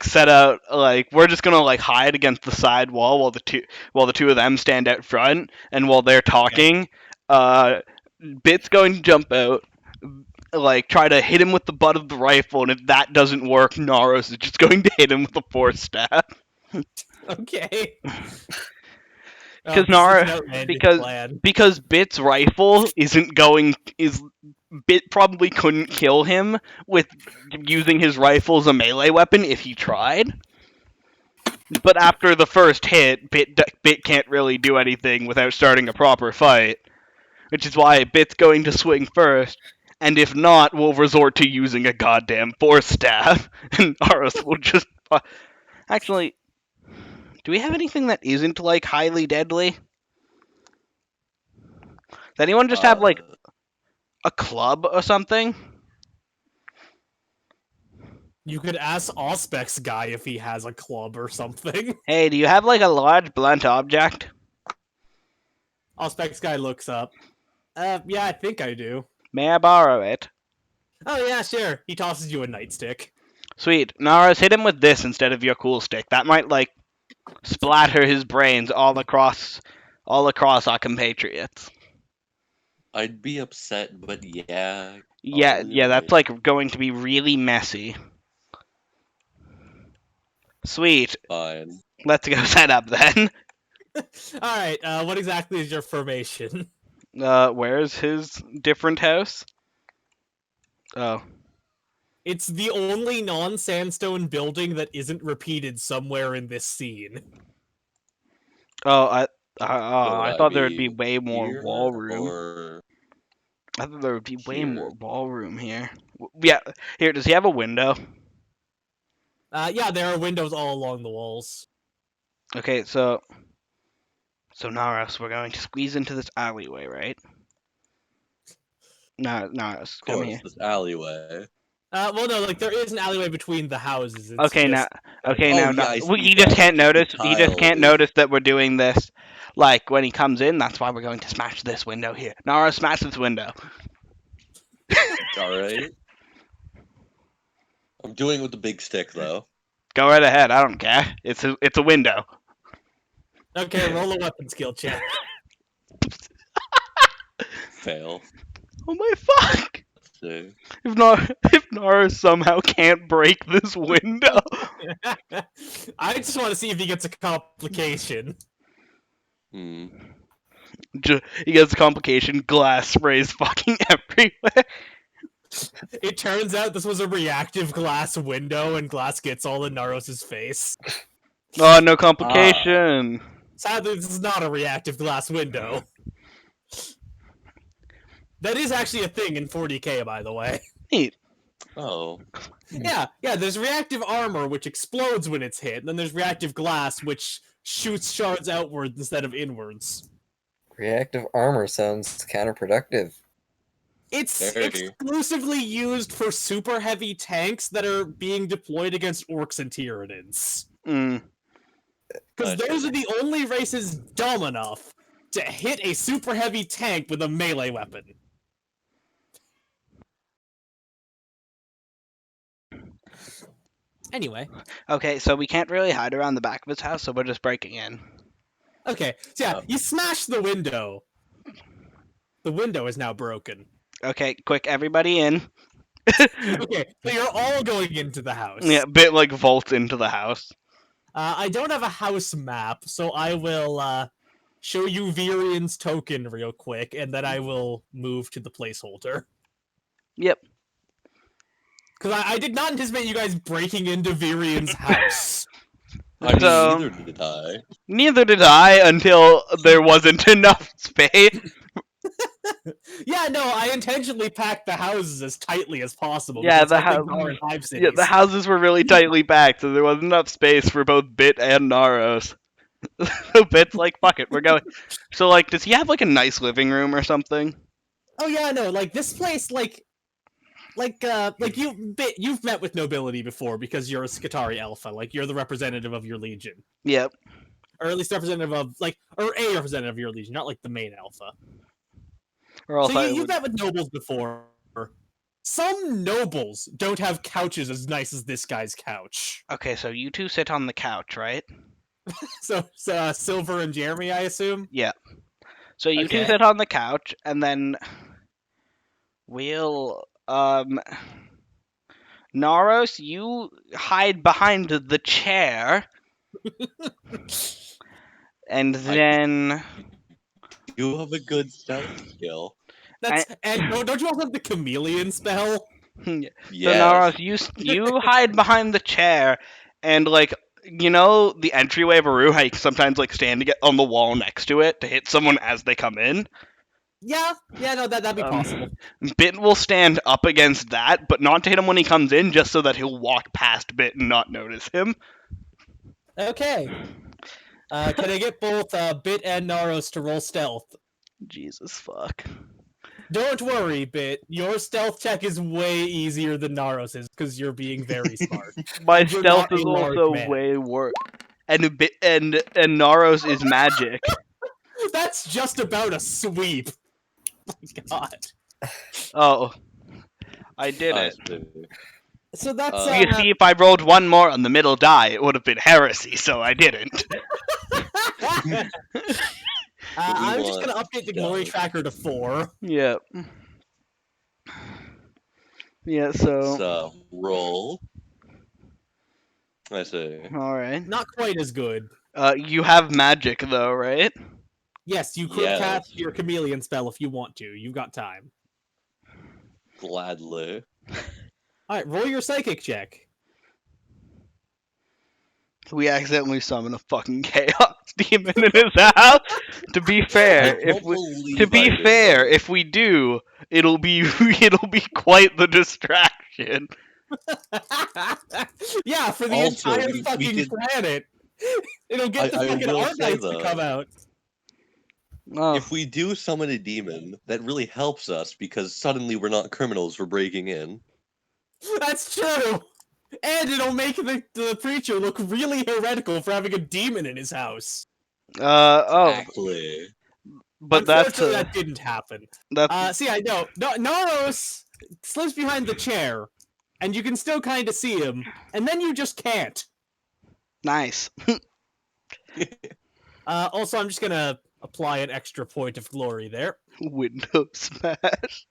set out we're just gonna hide against the side wall while the two of them stand out front, and while they're talking, Bit's going to jump out, try to hit him with the butt of the rifle, and if that doesn't work, Naros is just going to hit him with the force staff. Okay. Because Bit's rifle Bit probably couldn't kill him with using his rifle as a melee weapon if he tried. But after the first hit, Bit can't really do anything without starting a proper fight. Which is why Bit's going to swing first, and if not, we'll resort to using a goddamn force staff, and Aros will just... Actually, do we have anything that isn't, like, highly deadly? Does anyone just have, like, a club or something? You could ask Auspex guy if he has a club or something. Hey, do you have, like, a large blunt object? Auspex guy looks up. Yeah, I think I do. May I borrow it? Oh yeah, sure. He tosses you a nightstick. Sweet. Naros, hit him with this instead of your cool stick. That might, like, splatter his brains all across our compatriots. I'd be upset, but yeah. Yeah, that's, like, going to be really messy. Sweet. Fine. Let's go set up, then. Alright, what exactly is your formation? Where's his different house? Oh. It's the only non-sandstone building that isn't repeated somewhere in this scene. Oh, Would I thought there would be be way more here, wall room. or I thought there would be way here? more wall room here. Yeah, here, does he have a window? Yeah, there are windows all along the walls. Okay, so Naros, we're going to squeeze into this alleyway, right? Naros, Of come course, here. this alleyway. Well, no, like, there is an alleyway between the houses. It's Okay, just... Oh, yeah, I see he just that. can't notice. The He just can't tile notice that we're doing this. Like when he comes in, that's why we're going to smash this window here. Naros, smash this window. Alright. I'm doing it with the big stick, though. Go right ahead. I don't care. It's a window. Okay, roll a weapon skill check. Fail. Oh my fuck! Let's see. If Naros somehow can't break this window, I just want to see if he gets a complication. Hmm. he gets a complication. Glass sprays fucking everywhere. It turns out this was a reactive glass window, and glass gets all in Naros' face. Oh, no complication. Sadly, this is not a reactive glass window. That is actually a thing in 40k, by the way. Neat. Oh. Yeah, there's reactive armor, which explodes when it's hit, and then there's reactive glass, which shoots shards outwards instead of inwards. Reactive armor sounds counterproductive. It's Very. exclusively used for super heavy tanks that are being deployed against orcs and Tyranids. Because those are the only races dumb enough to hit a super heavy tank with a melee weapon. Anyway. Okay, so we can't really hide around the back of his house, so we're just breaking in. Okay, so yeah, you smash the window. The window is now broken. Okay, quick, everybody in. Okay, so you're all going into the house. Yeah, Bit like vaults into the house. I don't have a house map, so I will show you Virian's token real quick, and then I will move to the placeholder. Yep. Because I did not anticipate you guys breaking into Virian's house. I mean, So- neither did I. Neither did I until there wasn't enough space. Yeah, no, I intentionally packed the houses as tightly as possible. Yeah, because the I think house- they are in Hive Yeah, cities. the houses were really tightly packed, so there wasn't enough space for both Bit and Naros. So Bit's like, fuck it, we're going. So, like, does he have, like, a nice living room or something? Oh yeah, no, like this place, like you've met with nobility before because you're a Skitari Alpha, like you're the representative of your legion, Yep. or at least representative of or a representative of your legion, not like the main Alpha. Or else So I you've would... met with nobles before. Some nobles don't have couches as nice as this guy's couch. Okay, so you two sit on the couch, right? So Silver and Jeremy, I assume. Yeah. So you two Okay. sit on the couch, and then we'll, Naros, you hide behind the chair, and then... You have a good stealth skill. And don't you also have the chameleon spell? So Yes. Naros, you hide behind the chair, and like You know the entryway of a room, how you can sometimes like stand to get on the wall next to it to hit someone as they come in? Yeah, no, that'd be possible. Bit will stand up against that, but not to hit him when he comes in, just so that he'll walk past Bit and not notice him. Okay. Can I get both Bit and Naros to roll stealth? Jesus fuck. Don't worry, Bit. Your stealth check is way easier than Naros's because you're being very smart. My And you're stealth not is a large also man. way worse. And Naros is magic. That's just about a sweep. Oh my God. Oh. I did I it. see. So that's You see, if I rolled one more on the middle die, it would have been heresy, so I didn't. I'm just want gonna update the glory stealth. tracker to 4. Yeah. Yeah, so... So, roll. I see. Alright. Not quite as good. You have magic, though, right? Yes, you could Yes. cast your chameleon spell if you want to. You've got time. Gladly. Alright, roll your psychic check. We accidentally summon a fucking chaos demon in his house. To be fair, if we do, it'll be quite the distraction. Yeah, for the Also, entire we fucking did- planet. It'll get the I fucking will say, Argites to though, come out. Oh, If we do summon a demon, that really helps us because suddenly we're not criminals for breaking in. That's true. And it'll make the preacher look really heretical for having a demon in his house. Exactly. But that's Unfortunately, that didn't happen. See, I know. Naros slips behind the chair, and you can still kind of see him, and then you just can't. nice. Also, I'm just gonna apply an extra point of glory there. Window smash.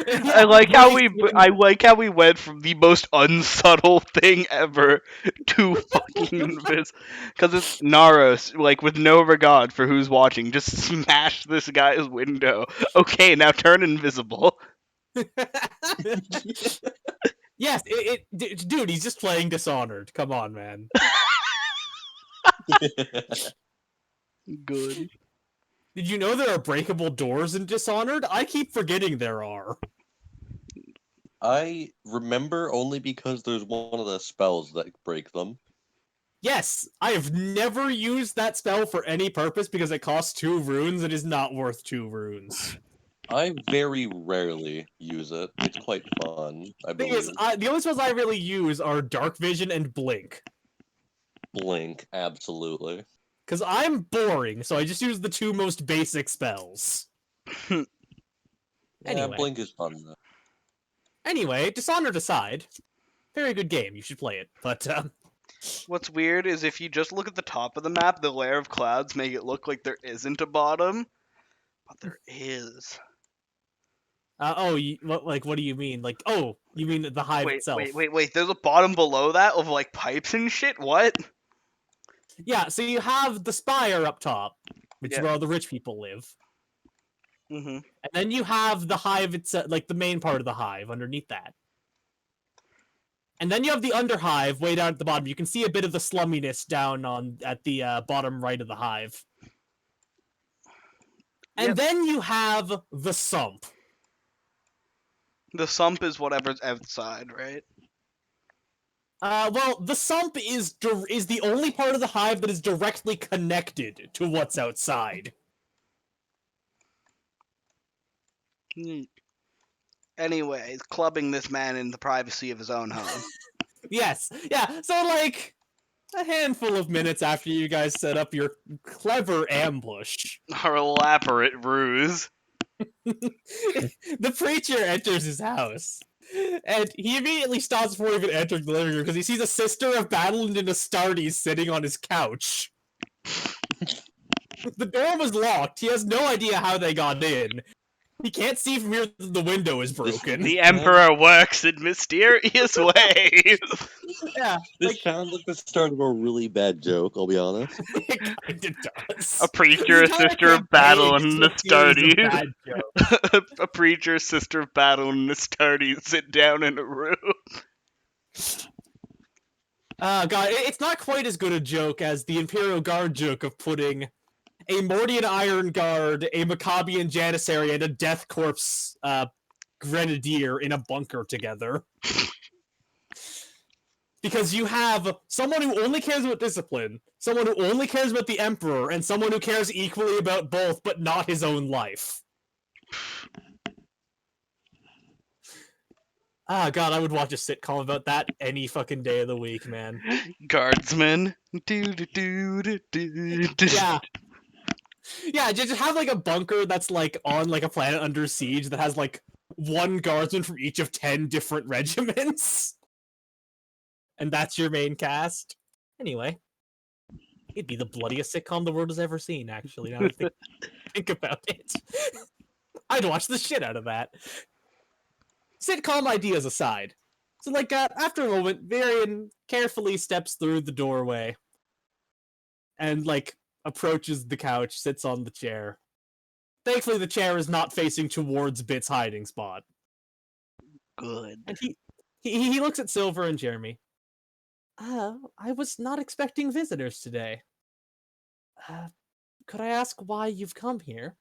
Yeah, I like really- how we went from the most unsubtle thing ever to fucking invis. Because it's Naros, like with no regard for who's watching, just smash this guy's window. Okay, now turn invisible. Yes, dude, he's just playing Dishonored. Come on, man. Good. Did you know there are breakable doors in Dishonored? I keep forgetting there are. I remember only because there's one of the spells that break them. Yes, I have never used that spell for any purpose because it costs 2 runes and is not worth 2 runes. I very rarely use it. It's quite fun, I Thing believe. is, the only spells I really use are Dark Vision and Blink. Blink, absolutely. Because I'm boring, so I just use the 2 most basic spells. Yeah, Anyway. Blink is fun though. Anyway, Dishonored aside, very good game, you should play it. But, What's weird is if you just look at the top of the map, the layer of clouds make it look like there isn't a bottom, but there is. what do you mean? Like, oh, you mean the hive itself? Wait. There's a bottom below that of like pipes and shit. What? Yeah, so you have the spire up top, which is Yeah. where all the rich people live. Mm-hmm. And then you have the hive itself, like the main part of the hive underneath that. And then you have the underhive way down at the bottom. You can see a bit of the slumminess down at the bottom right of the hive. And Yep. then you have the sump. The sump is whatever's outside, right? Well, the sump is the only part of the hive that is directly connected to what's outside. Anyways, clubbing this man in the privacy of his own home. Yes, yeah. So like a handful of minutes after you guys set up your clever ambush, Our elaborate ruse. the preacher enters his house. And he immediately stops before even entering the living room because he sees a sister of battle and an Astartes sitting on his couch. The door was locked. He has no idea how they got in. He can't see from here that the window is broken. The Emperor works in mysterious ways. Yeah, This sounds like the start of a really bad joke, I'll be honest. it kinda does. A preacher, a The entire sister of battle, and campaign an is just a series of Astartes. bad jokes. A preacher, a sister of battle, and an Astartes sit down in a room. God, it's not quite as good a joke as the Imperial Guard joke of putting a Mordian Iron Guard, a Maccabian Janissary, and a Death Corps Grenadier in a bunker together. Because you have someone who only cares about discipline, someone who only cares about the Emperor, and someone who cares equally about both, but not his own life. Ah, God, I would watch a sitcom about that any fucking day of the week, man. Guardsmen. Do, do, do, do, do, do. Yeah. Yeah, just have like a bunker that's like on like a planet under siege that has like one guardsman from each of 10 different regiments. And that's your main cast. Anyway, it'd be the bloodiest sitcom the world has ever seen, actually, now that I think about it. I'd watch the shit out of that. Sitcom ideas aside. So, like, after a moment, Varian carefully steps through the doorway and, like, approaches the couch, sits on the chair. Thankfully, the chair is not facing towards Bit's hiding spot. Good. And he looks at Silver and Jeremy. I was not expecting visitors today. Could I ask why you've come here?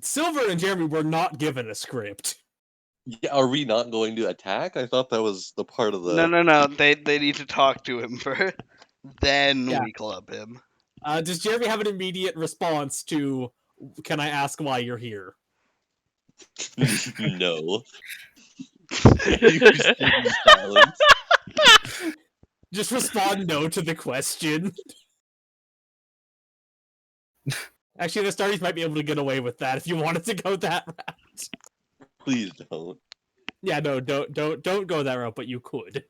Silver and Jeremy were not given a script. Yeah, are we not going to attack? I thought that was the part of the. No. They need to talk to him first. Then Yeah. we club him. Does Jeremy have an immediate response to, can I ask why you're here? No. Silence. Just respond no to the question. Actually, the Stardies might be able to get away with that if you wanted to go that route. Please don't. Yeah, no, don't go that route, but you could.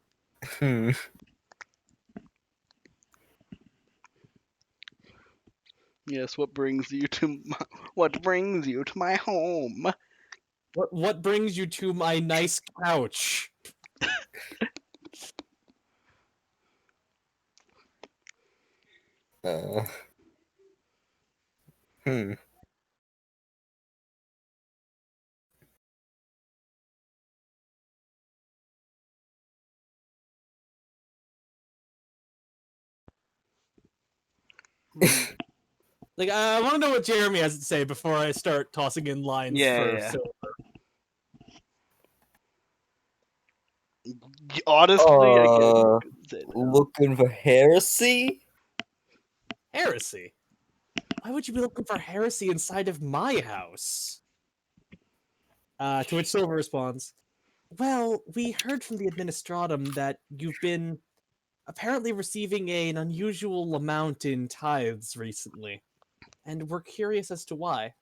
Yes, what brings you to my home? What brings you to my nice couch? Like, I want to know what Jeremy has to say before I start tossing in lines for Silver. Honestly, I Looking for heresy? Heresy? Why would you be looking for heresy inside of my house? To which Silver responds, well, we heard from the Administratum that you've been apparently receiving an unusual amount in tithes recently, and we're curious as to why.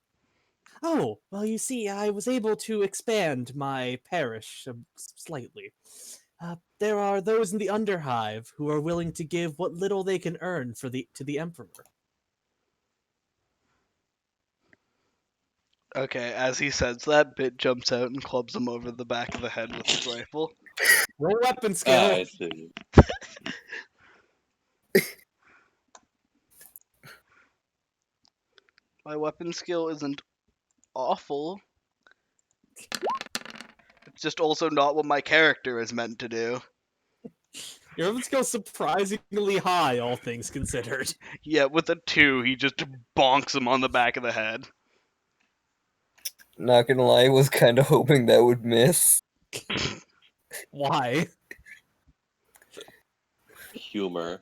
Oh, well, you see, I was able to expand my parish slightly. There are those in the Underhive who are willing to give what little they can earn to the Emperor. Okay, as he says that, Bit jumps out and clubs him over the back of the head with his rifle. Roll weapon skill. I see. My weapon skill isn't awful. It's just also not what my character is meant to do. Your weapon skill is surprisingly high, all things considered. Yeah, with a 2, he just bonks him on the back of the head. Not gonna lie, was kind of hoping that would miss. Why? Humor.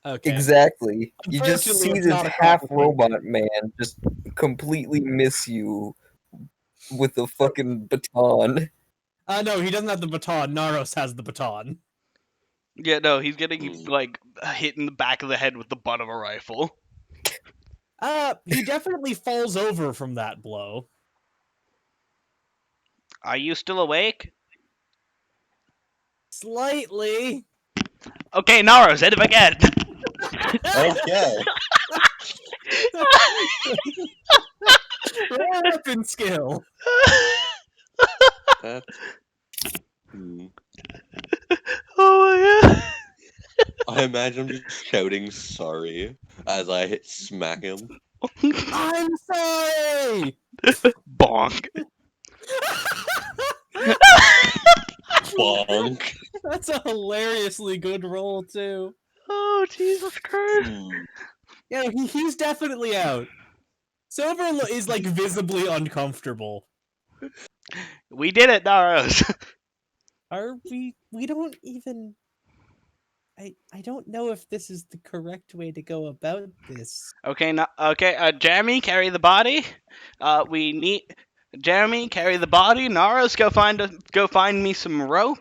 Okay. Exactly. You just Unfortunately, see it's this not a half compliment. robot man just completely miss you with a fucking baton. No, he doesn't have the baton. Naros has the baton. Yeah, no, he's getting, like, hit in the back of the head with the butt of a rifle. He definitely falls over from that blow. Are you still awake? Slightly. Okay, Naros, hit him again! Okay. Roll weapon skill. That's... Oh my god. Oh I imagine him just shouting sorry as I smack him. I'm sorry! Bonk. Bonk. That's a hilariously good roll too. Oh, Jesus Christ. Yeah, he's definitely out. Silver is like visibly uncomfortable. We did it, Naros. Are we? We don't even. I don't know if this is the correct way to go about this. Okay, Jeremy, carry the body. We need Jeremy, carry the body. Naros, go find me some rope.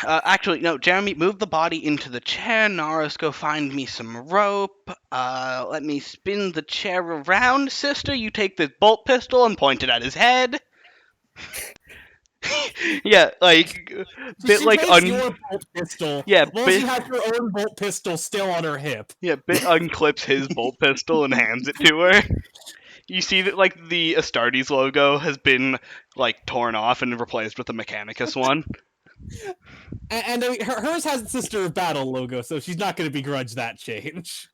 Actually, no, Jeremy, move the body into the chair. Naros, go find me some rope. Let me spin the chair around, sister. You take this bolt pistol and point it at his head. Yeah, like bit She like takes your bolt pistol. Yeah, while bit she has her own bolt pistol still on her hip. yeah, bit unclips his bolt pistol and hands it to her. You see that like the Astartes logo has been like torn off and replaced with a Mechanicus one. And I mean, hers has the Sister of Battle logo, so she's not going to begrudge that change.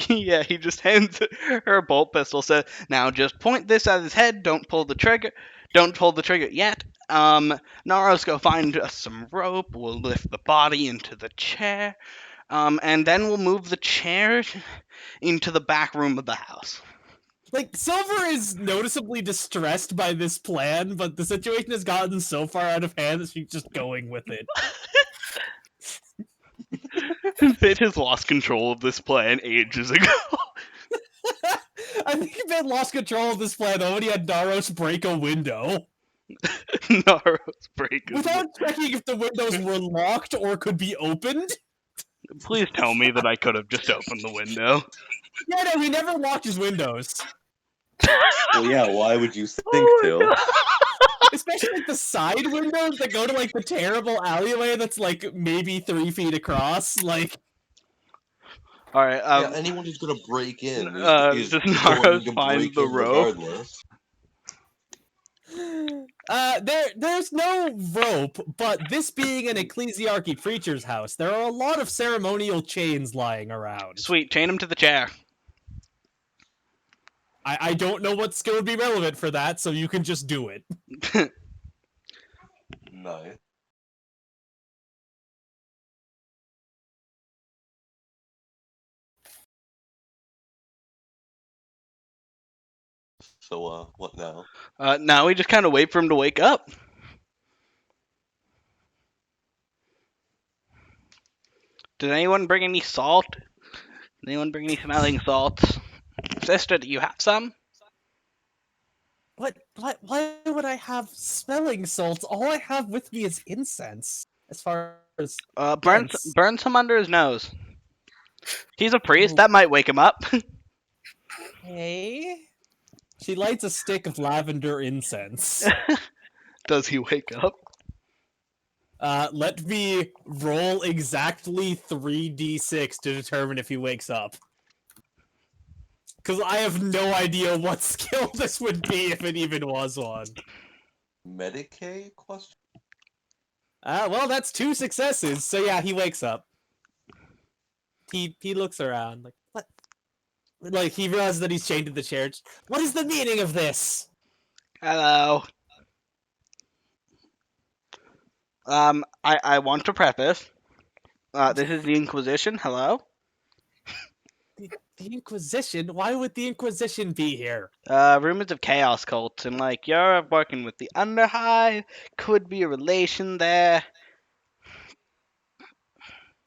Yeah, he just hands her a bolt pistol. Says, "Now just point this at his head. Don't pull the trigger. Don't pull the trigger yet. Naros, go find us some rope. We'll lift the body into the chair. And then we'll move the chair into the back room of the house." Like, Silver is noticeably distressed by this plan, but the situation has gotten so far out of hand that she's just going with it. Bit has lost control of this plan ages ago. I think Ben lost control of this plan though when he had Naros break a window. Naros break. Without checking if the windows were locked or could be opened. Please tell me that I could have just opened the window. Yeah, no, he never locked his windows. Well, yeah, why would you think Oh, to? no. Especially like the side windows that go to like the terrible alleyway that's like maybe 3 feet across. Like, All right. Yeah, anyone who's gonna break in is does going Naros to find break the in rope? regardless. there's no rope, but this being an ecclesiarchy preacher's house, there are a lot of ceremonial chains lying around. Sweet, chain him to the chair. I don't know what skill would be relevant for that, so you can just do it. Nice. So, what now? Now we just kind of wait for him to wake up. Did anyone bring any salt? Did anyone bring any smelling salts? Sister, do you have some? What? Why would I have smelling salts? All I have with me is incense. As far as Burn some under his nose. He's a priest. Oh. That might wake him up. Hey. She lights a stick of lavender incense. Does he wake up? Let me roll exactly 3d6 to determine if he wakes up. Because I have no idea what skill this would be if it even was one. Medicaid question? Well, that's 2 successes, so yeah, he wakes up. He looks around, like, what? Like, he realizes that he's chained to the chair. What is the meaning of this? Hello. I want to preface. This is the Inquisition. Hello. The Inquisition? Why would the Inquisition be here? Rumors of chaos cults and like you're working with the Underhive. Could be a relation there.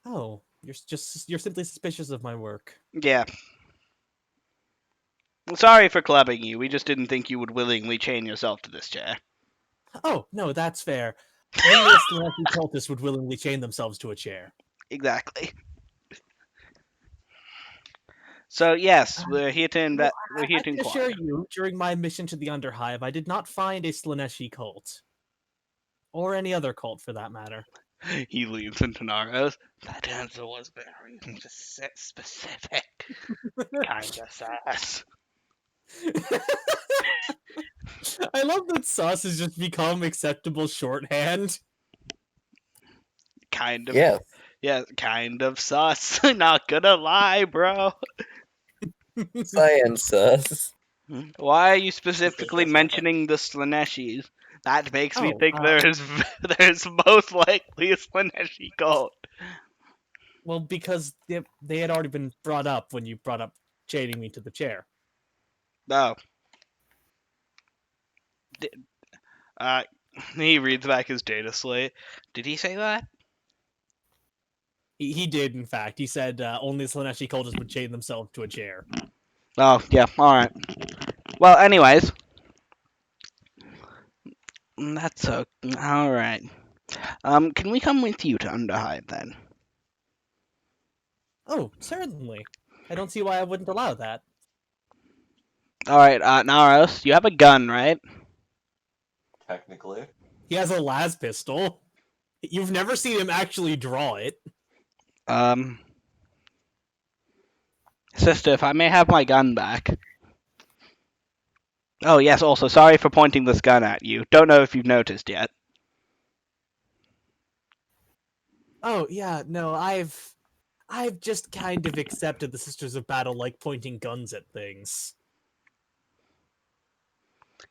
Oh, you're simply suspicious of my work. Yeah. Sorry for clubbing you. We just didn't think you would willingly chain yourself to this chair. Oh, no, that's fair. Only a Celestial cultist would willingly chain themselves to a chair. Exactly. So yes, we're here to we're here I to can assure inquire. you, during my mission to the Underhive, I did not find a Slaneshi cult. Or any other cult, for that matter. He leans into Naros. That answer was very specific. Kinda sass. I love that sus has just become acceptable shorthand. Kind of. Yes. Yeah, kind of sus. Not gonna lie, bro. Science sus. Why are you specifically mentioning the Slaneshis? That makes me Oh, think there's most likely a Slaneshi cult. Well, because they had already been brought up when you brought up chaining me to the chair. No. He reads back his data slate. Did he say that? He did, in fact. He said only Slaneshi cultists would chain themselves to a chair. Oh, yeah, alright. Well, anyways. That's alright. Can we come with you to Underhive then? Oh, certainly. I don't see why I wouldn't allow that. Alright, Naros, you have a gun, right? Technically. He has a las pistol. You've never seen him actually draw it. Sister, if I may have my gun back. Oh, yes, also, sorry for pointing this gun at you. Don't know if you've noticed yet. Oh, yeah, no, I've just kind of accepted the Sisters of Battle like pointing guns at things.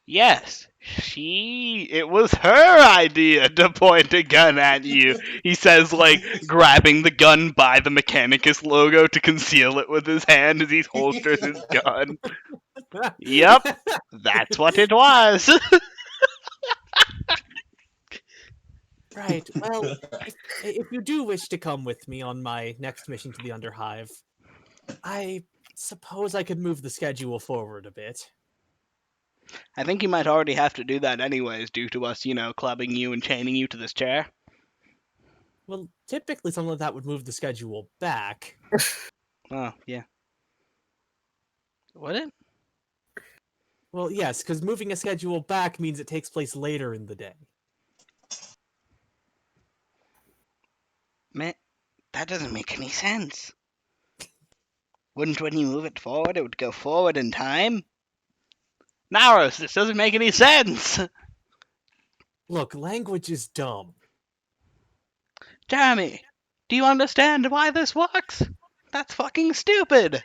Yes, it was her idea to point a gun at you. He says, like, grabbing the gun by the Mechanicus logo to conceal it with his hand as he holsters his gun. Yep, that's what it was. Right, well, if you do wish to come with me on my next mission to the Underhive, I suppose I could move the schedule forward a bit. I think you might already have to do that anyways, due to us, clubbing you and chaining you to this chair. Well, typically something like that would move the schedule back. Oh, yeah. Would it? Well, yes, because moving a schedule back means it takes place later in the day. Man, that doesn't make any sense. Wouldn't when you move it forward, it would go forward in time? Naros, this doesn't make any sense! Look, language is dumb. Jeremy, do you understand why this works? That's fucking stupid!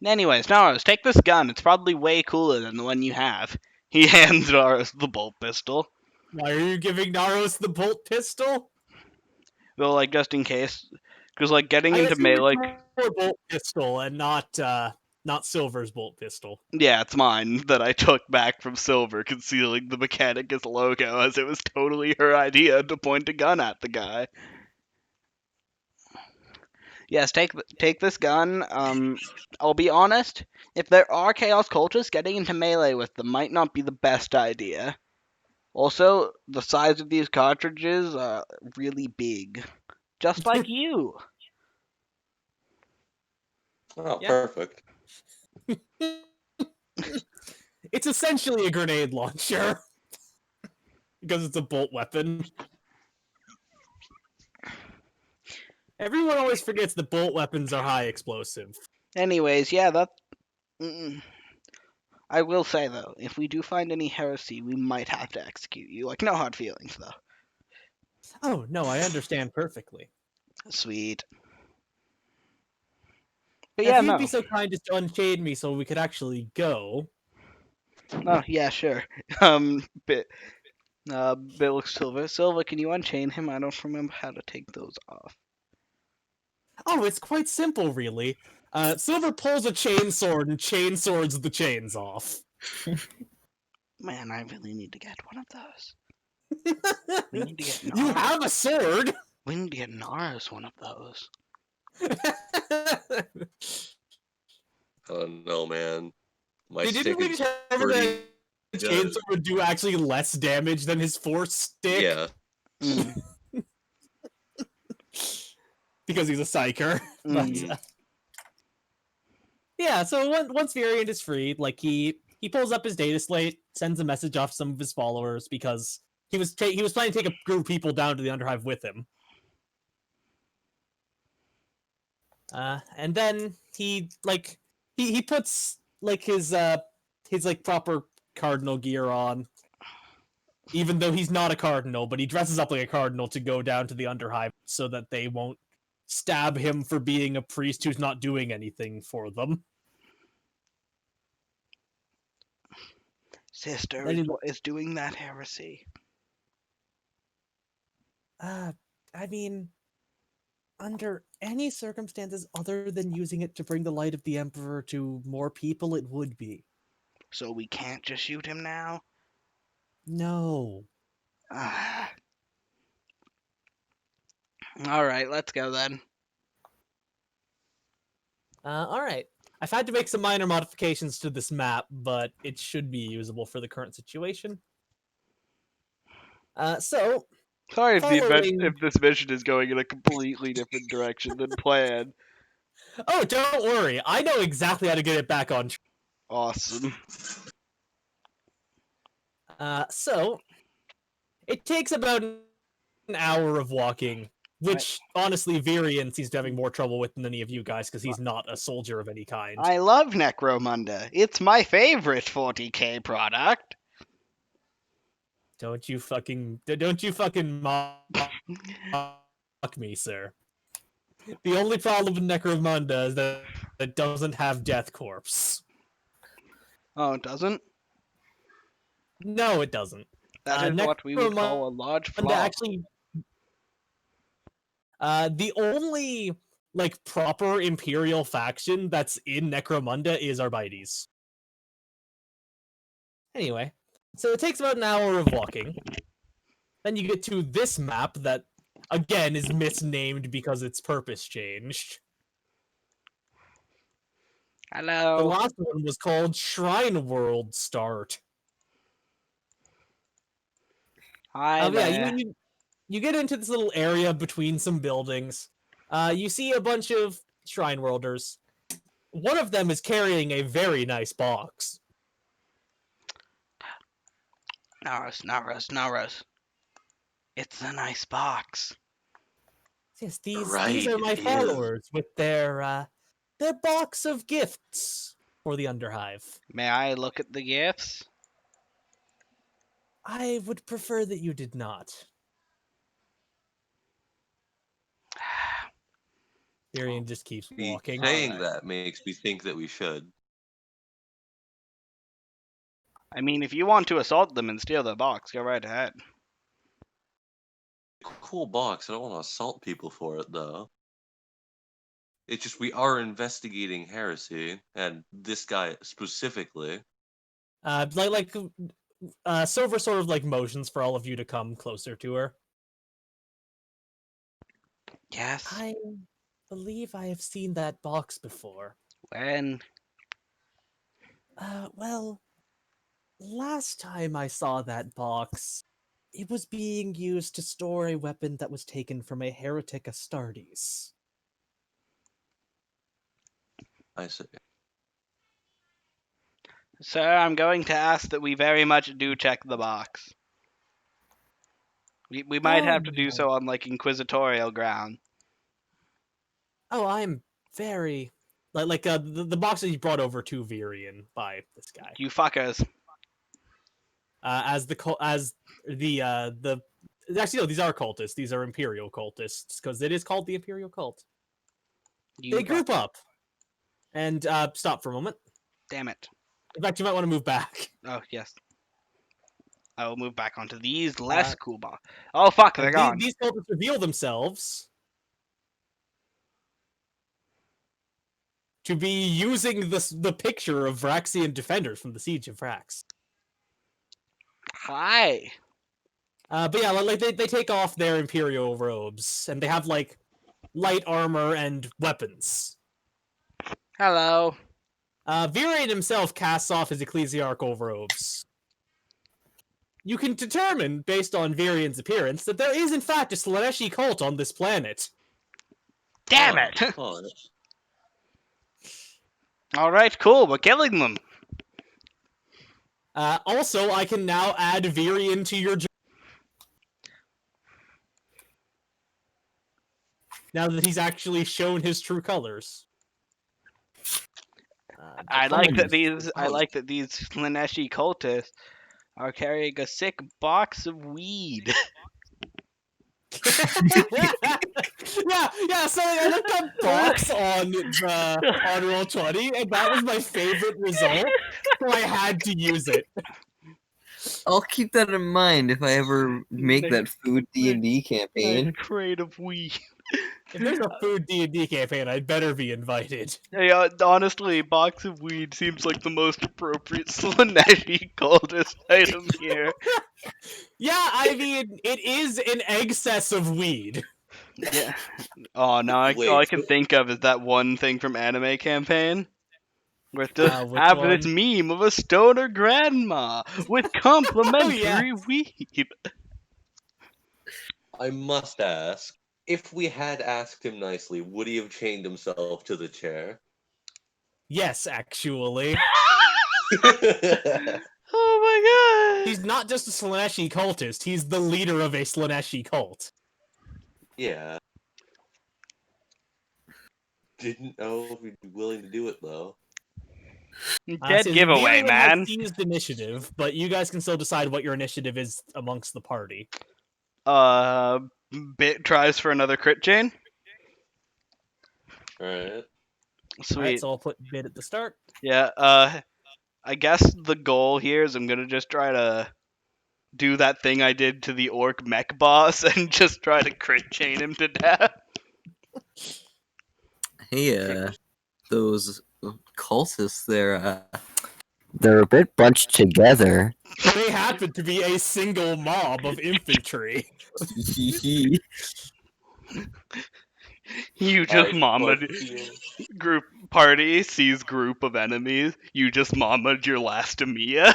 Anyways, Naros, take this gun. It's probably way cooler than the one you have. He hands Naros the bolt pistol. Why are you giving Naros the bolt pistol? Well, like, just in case. Because, like, getting I into assume melee... it's your bolt pistol and not Silver's bolt pistol. Yeah, it's mine that I took back from Silver, concealing the Mechanicus logo, as it was totally her idea to point a gun at the guy. Yes, take this gun. I'll be honest, if there are Chaos Cultists, getting into melee with them might not be the best idea. Also, the size of these cartridges are really big. Just like you. Oh, Yeah. perfect. It's essentially a grenade launcher. Because it's a bolt weapon. Everyone always forgets that bolt weapons are high explosive. Anyways, yeah, that... I will say, though, if we do find any heresy, we might have to execute you. Like, no hard feelings, though. Oh, no, I understand perfectly. Sweet. But Now, yeah, if you'd no. be so kind as to unchain me so we could actually go. Oh, yeah, sure. Bill Silver. Silver, can you unchain him? I don't remember how to take those off. Oh, it's quite simple, really. Silver pulls a chainsword and chainswords the chains off. Man, I really need to get one of those. We need to get You have a sword! We need to get Naros one of those. Oh no, man. My Didn't stick we is determine that the good. chainsaw would do actually less damage than his force stick? Yeah. Because he's a psyker. But, yeah, so once Variant is freed, like he pulls up his data slate, sends a message off to some of his followers because he was planning to take a group of people down to the Underhive with him. And then he puts like his proper cardinal gear on, even though he's not a cardinal, but he dresses up like a cardinal to go down to the Underhive so that they won't stab him for being a priest who's not doing anything for them. Sister Then is he- what is doing that heresy. I mean, under any circumstances other than using it to bring the light of the Emperor to more people, it would be. So we can't just shoot him now? No. Ah. Alright, let's go then. Alright. I've had to make some minor modifications to this map, but it should be usable for the current situation. So, Sorry if following... if this mission is going in a completely different direction than planned. Oh, don't worry. I know exactly how to get it back on track. Awesome. So, it takes about an hour of walking, which, honestly, Virian seems to be having more trouble with than any of you guys, because he's not a soldier of any kind. I love Necromunda. It's my favorite 40k product. Don't you fucking mock me, sir. The only problem with Necromunda is that it doesn't have Death Corpse. Oh, it doesn't? No, it doesn't. That is what we would call a large flaw. Actually, the only proper Imperial faction that's in Necromunda is Arbites. Anyway, so it takes about an hour of walking. Then you get to this map that, again, is misnamed because its purpose changed. Hello. The last one was called Shrine World Start. Hi there. Yeah, you get into this little area between some buildings. You see a bunch of Shrine Worlders. One of them is carrying a very nice box. Naros. It's a nice box. Yes, these Right, are my it is. followers with their box of gifts for the Underhive. May I look at the gifts? I would prefer that you did not. Tyrion just keeps walking. Saying that makes me think that we should. I mean, if you want to assault them and steal their box, go right ahead. Cool box. I don't want to assault people for it, though. It's just we are investigating heresy, and this guy specifically. Silver sort of motions for all of you to come closer to her. Yes. I believe I have seen that box before. When? Well, last time I saw that box, it was being used to store a weapon that was taken from a heretic Astartes. I see. Sir, I'm going to ask that we very much do check the box. We might have to do so on inquisitorial ground. Oh, I'm very the box that you brought over to Virian by this guy. You fuckers. Actually no, these are cultists. These are Imperial cultists because it is called the Imperial Cult. They group up and stop for a moment. Damn it. In fact, you might want to move back. Oh, yes. I will move back onto these less cool box. Oh, fuck, they're gone. These cultists reveal themselves to be using the picture of Vraxian defenders from the Siege of Vrax. Hi. But yeah, they take off their Imperial robes, and they have, light armor and weapons. Hello. Virian himself casts off his ecclesiarchal robes. You can determine, based on Virian's appearance, that there is in fact a Slaneshi cult on this planet. Damn it. Oh, Alright, cool, we're killing them. Also, I can now add Virian to your... Now that he's actually shown his true colors. I like that these Slaneshi cultists are carrying a sick box of weed. yeah. So I looked up box on Roll20, and that was my favorite result, so I had to use it. I'll keep that in mind if I ever make that food D&D campaign. Nice crate of weed. If there's a food D&D campaign, I'd better be invited. Hey, honestly, box of weed seems like the most appropriate Slaneshi cultist item here. Yeah, I mean, it is an excess of weed. Yeah. Oh, now all I Wait, can think of is that one thing from Anime Campaign. Where to Which have one? this meme of a stoner grandma with complimentary weed. I must ask, if we had asked him nicely, would he have chained himself to the chair? Yes, actually. Oh my god. He's not just a Slaneshi cultist, he's the leader of a Slaneshi cult. Yeah. Didn't know if he'd be willing to do it, though. Dead giveaway, Virion man. has seized initiative, but you guys can still decide what your initiative is amongst the party. Bit tries for another crit chain. Alright. Sweet. Alright, so I'll put bid at the start. Yeah, I guess the goal here is I'm gonna just try to do that thing I did to the orc mech boss and just try to crit chain him to death. Hey, those cultists, they're a bit bunched together. They happen to be a single mob of infantry. You just mama feel- group party sees group of enemies. You just mamaed your last Amiya.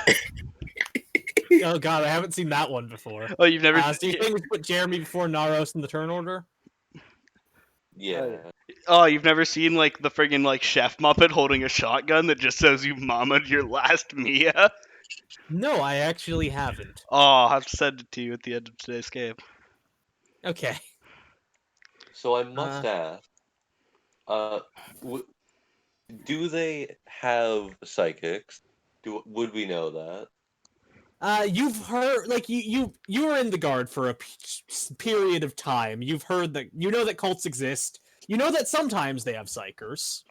Oh god, I haven't seen that one before. Oh, you've never. So you think we put Jeremy before Naros in the turn order? Yeah. Oh, you've never seen like the friggin' like chef Muppet holding a shotgun that just says you mamaed your last Mia? No, I actually haven't. Oh, I'll have to send it to you at the end of today's game. Okay. So I must ask, do they have psychics? Would we know that? You've heard, like, you were in the guard for a period of time. You've heard that, you know that cults exist. You know that sometimes they have psychers.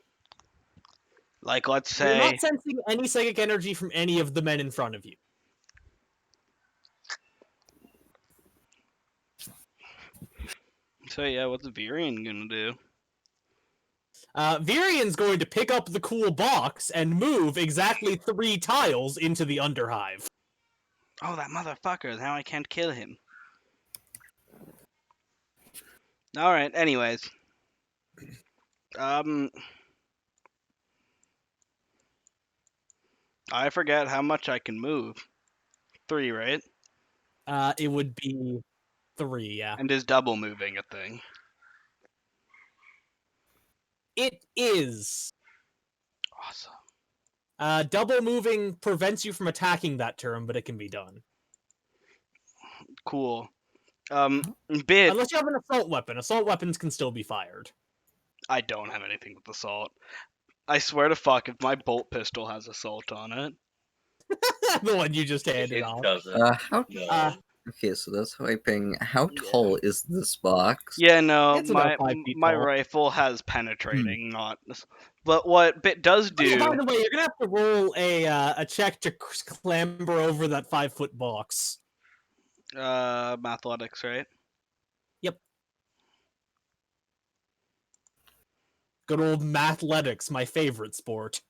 Like, let's You're say. not sensing any psychic energy from any of the men in front of you. So yeah, what's Virion gonna do? Virion's going to pick up the cool box and move exactly 3 tiles into the Underhive. Oh, that motherfucker! Now I can't kill him. All right. Anyways, I forget how much I can move. 3, right? It would be 3, yeah. And is double moving a thing? It is. Awesome. Double moving prevents you from attacking that turn, but it can be done. Cool. Bit. Unless you have an assault weapon. Assault weapons can still be fired. I don't have anything with assault. I swear to fuck, if my bolt pistol has assault on it. The one you just handed It off. doesn't. No. Okay, so that's typing. How tall is this box? Yeah, no, It's about 5 feet my tall. rifle has penetrating, not. But what Bit does Oh, yeah, by do. the way, you're gonna have to roll a check to clamber over that 5-foot box. Mathletics, right? Yep. Good old mathletics, my favorite sport.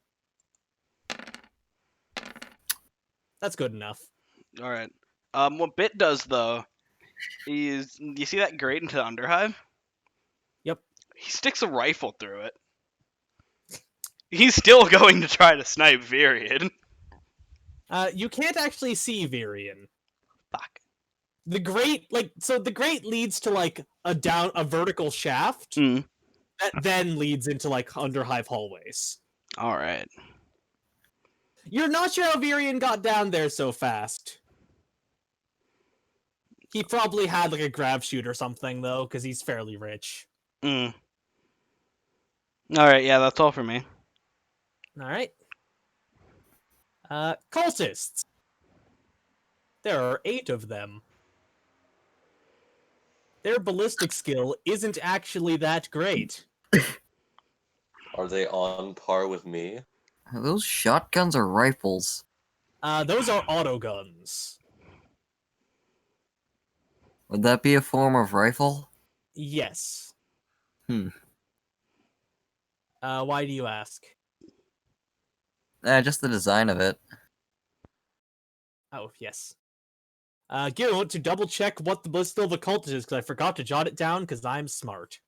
That's good enough. All right. What Bit does though is you see that grate into the Underhive? Yep. He sticks a rifle through it. He's still going to try to snipe Virion. You can't actually see Virion. Fuck. The grate, the grate leads to a vertical shaft Mm. that then leads into Underhive hallways. All right. You're not sure how Virion got down there so fast. He probably had a grab chute or something though, because he's fairly rich. Mm. All right. Yeah, that's all for me. All right. Cultists. There are 8 of them. Their ballistic skill isn't actually that great. Are they on par with me? Are those shotguns or rifles? Those are autoguns. Would that be a form of rifle? Yes. Hmm. Why do you ask? Just the design of it. Oh, yes. Gil, to double check what the list of occultist is, because I forgot to jot it down because I'm smart.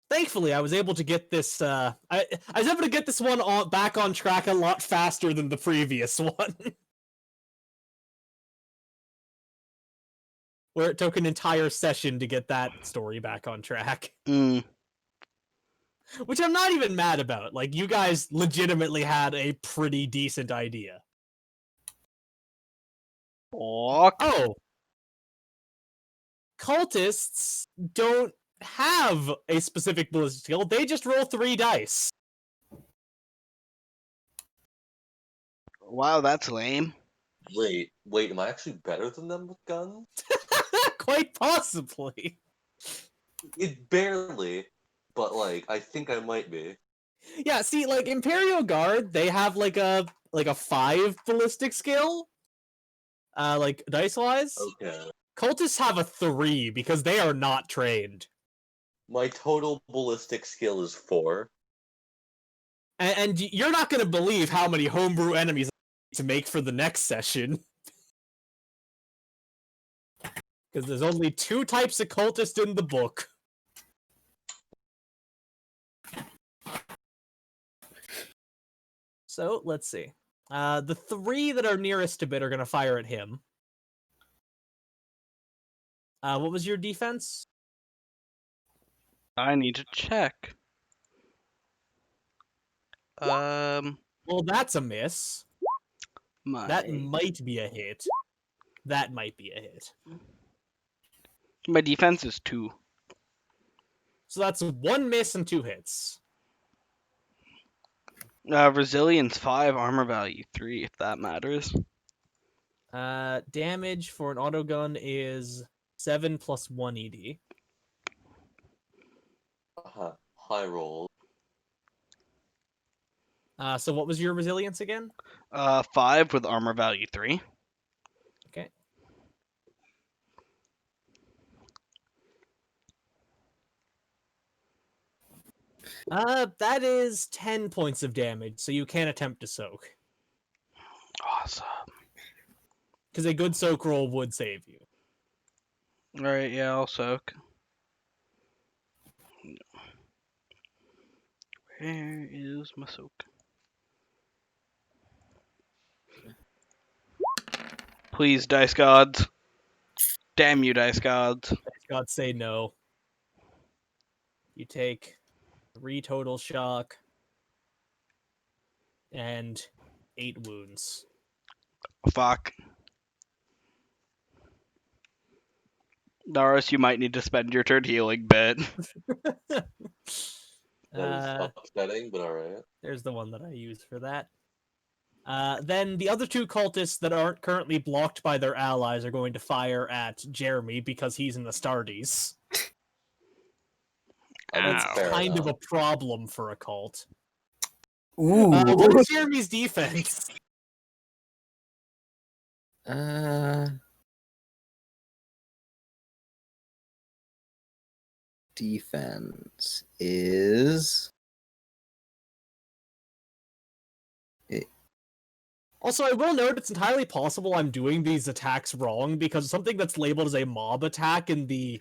Thankfully, I was able to get this. I was able to get this one back on track a lot faster than the previous one, where it took an entire session to get that story back on track. Mm. Which I'm not even mad about. Like, you guys legitimately had a pretty decent idea. Fuck. Oh, cultists don't have a specific ballistic skill. They just roll 3 dice. Wow, that's lame. Wait, am I actually better than them with guns? Quite possibly. It barely, but like I think I might be. Yeah, see, like Imperial Guard, they have like a 5 ballistic skill. Like dice wise. Okay. Cultists have a 3 because they are not trained. My total ballistic skill is 4. And you're not gonna believe how many homebrew enemies I need to make for the next session. Because there's only 2 types of cultist in the book. So, let's see. The 3 that are nearest to Bit are going to fire at him. What was your defense? I need to check. Well, that's a miss. That My might be a hit. That might be a hit. defense is 2. So that's 1 miss and 2 hits. Resilience 5, armor value 3, if that matters. Damage for an autogun is 7 plus 1 ED. High roll. So what was your resilience again? 5 with armor value 3. Okay. That is 10 points of damage, so you can attempt to soak. Awesome. Because a good soak roll would save you. Alright, yeah, I'll soak. Where is my soak? Please, dice gods. Damn you, dice gods. God say no. You take 3 total shock and 8 wounds. Fuck. Doris, you might need to spend your turn healing bit. That is upsetting, but alright. There's the one that I used for that. Then the other 2 cultists that aren't currently blocked by their allies are going to fire at Jeremy because he's in the Astartes. That's Ow. kind of a problem for a cult. Ooh. What is Jeremy's defense? Defense is. Also, I will note it's entirely possible I'm doing these attacks wrong because something that's labeled as a mob attack in the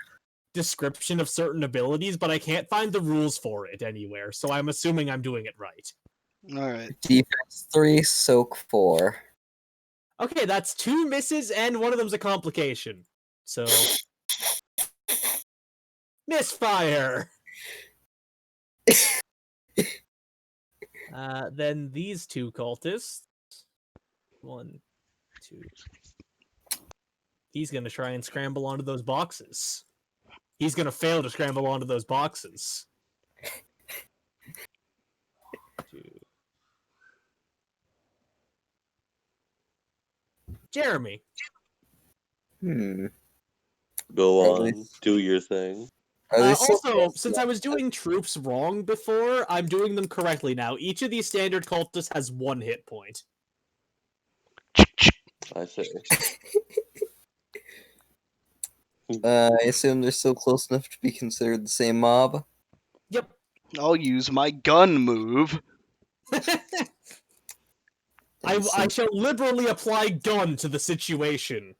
description of certain abilities, but I can't find the rules for it anywhere, so I'm assuming I'm doing it right. Alright. Defense 3, soak 4. Okay, that's 2 misses and one of them's a complication. So misfire. Then these 2 cultists. 1, 2. He's gonna try and scramble onto those boxes. He's gonna fail to scramble onto those boxes. 2. Jeremy. Go At on, least- do your thing. Are they so Also, close? since I was doing troops wrong before, I'm doing them correctly now. Each of these standard cultists has 1 hit point. I see. I assume they're still close enough to be considered the same mob. Yep. I'll use my gun move. I shall liberally apply gun to the situation.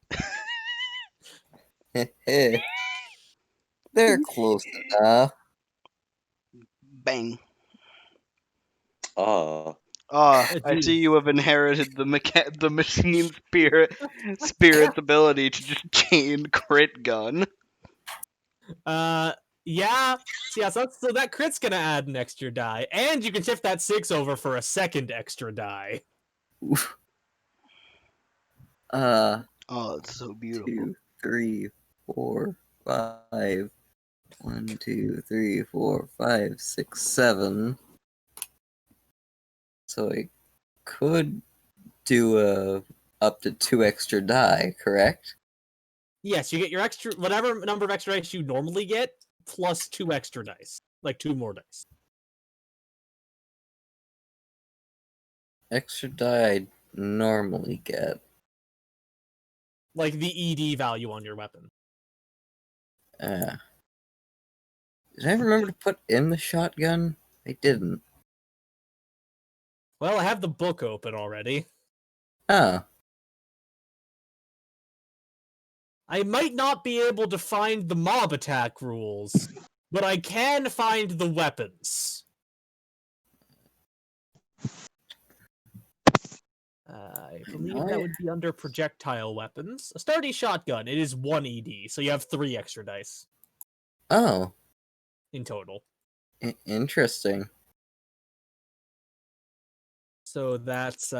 They're close enough. Bang. Ah. Ah, I Jeez. see you have inherited the machine spirit's ability to just chain crit gun. Yeah. So that crit's gonna add an extra die, and you can shift that 6 over for a second extra die. Oh, it's so beautiful. 2, 3, 4, 5. 1, 2, 3, 4, 5, 6, 7. So I could do up to 2 extra die, correct? Yes, you get your extra whatever number of extra dice you normally get, plus 2 extra dice, like 2 more dice. Extra die I normally get. Like the ED value on your weapon. Did I remember to put in the shotgun? I didn't. Well, I have the book open already. Oh. I might not be able to find the mob attack rules, but I can find the weapons. I believe that would be under projectile weapons. A sturdy shotgun, it is 1 ED, so you have 3 extra dice Oh. in total. Interesting. So that's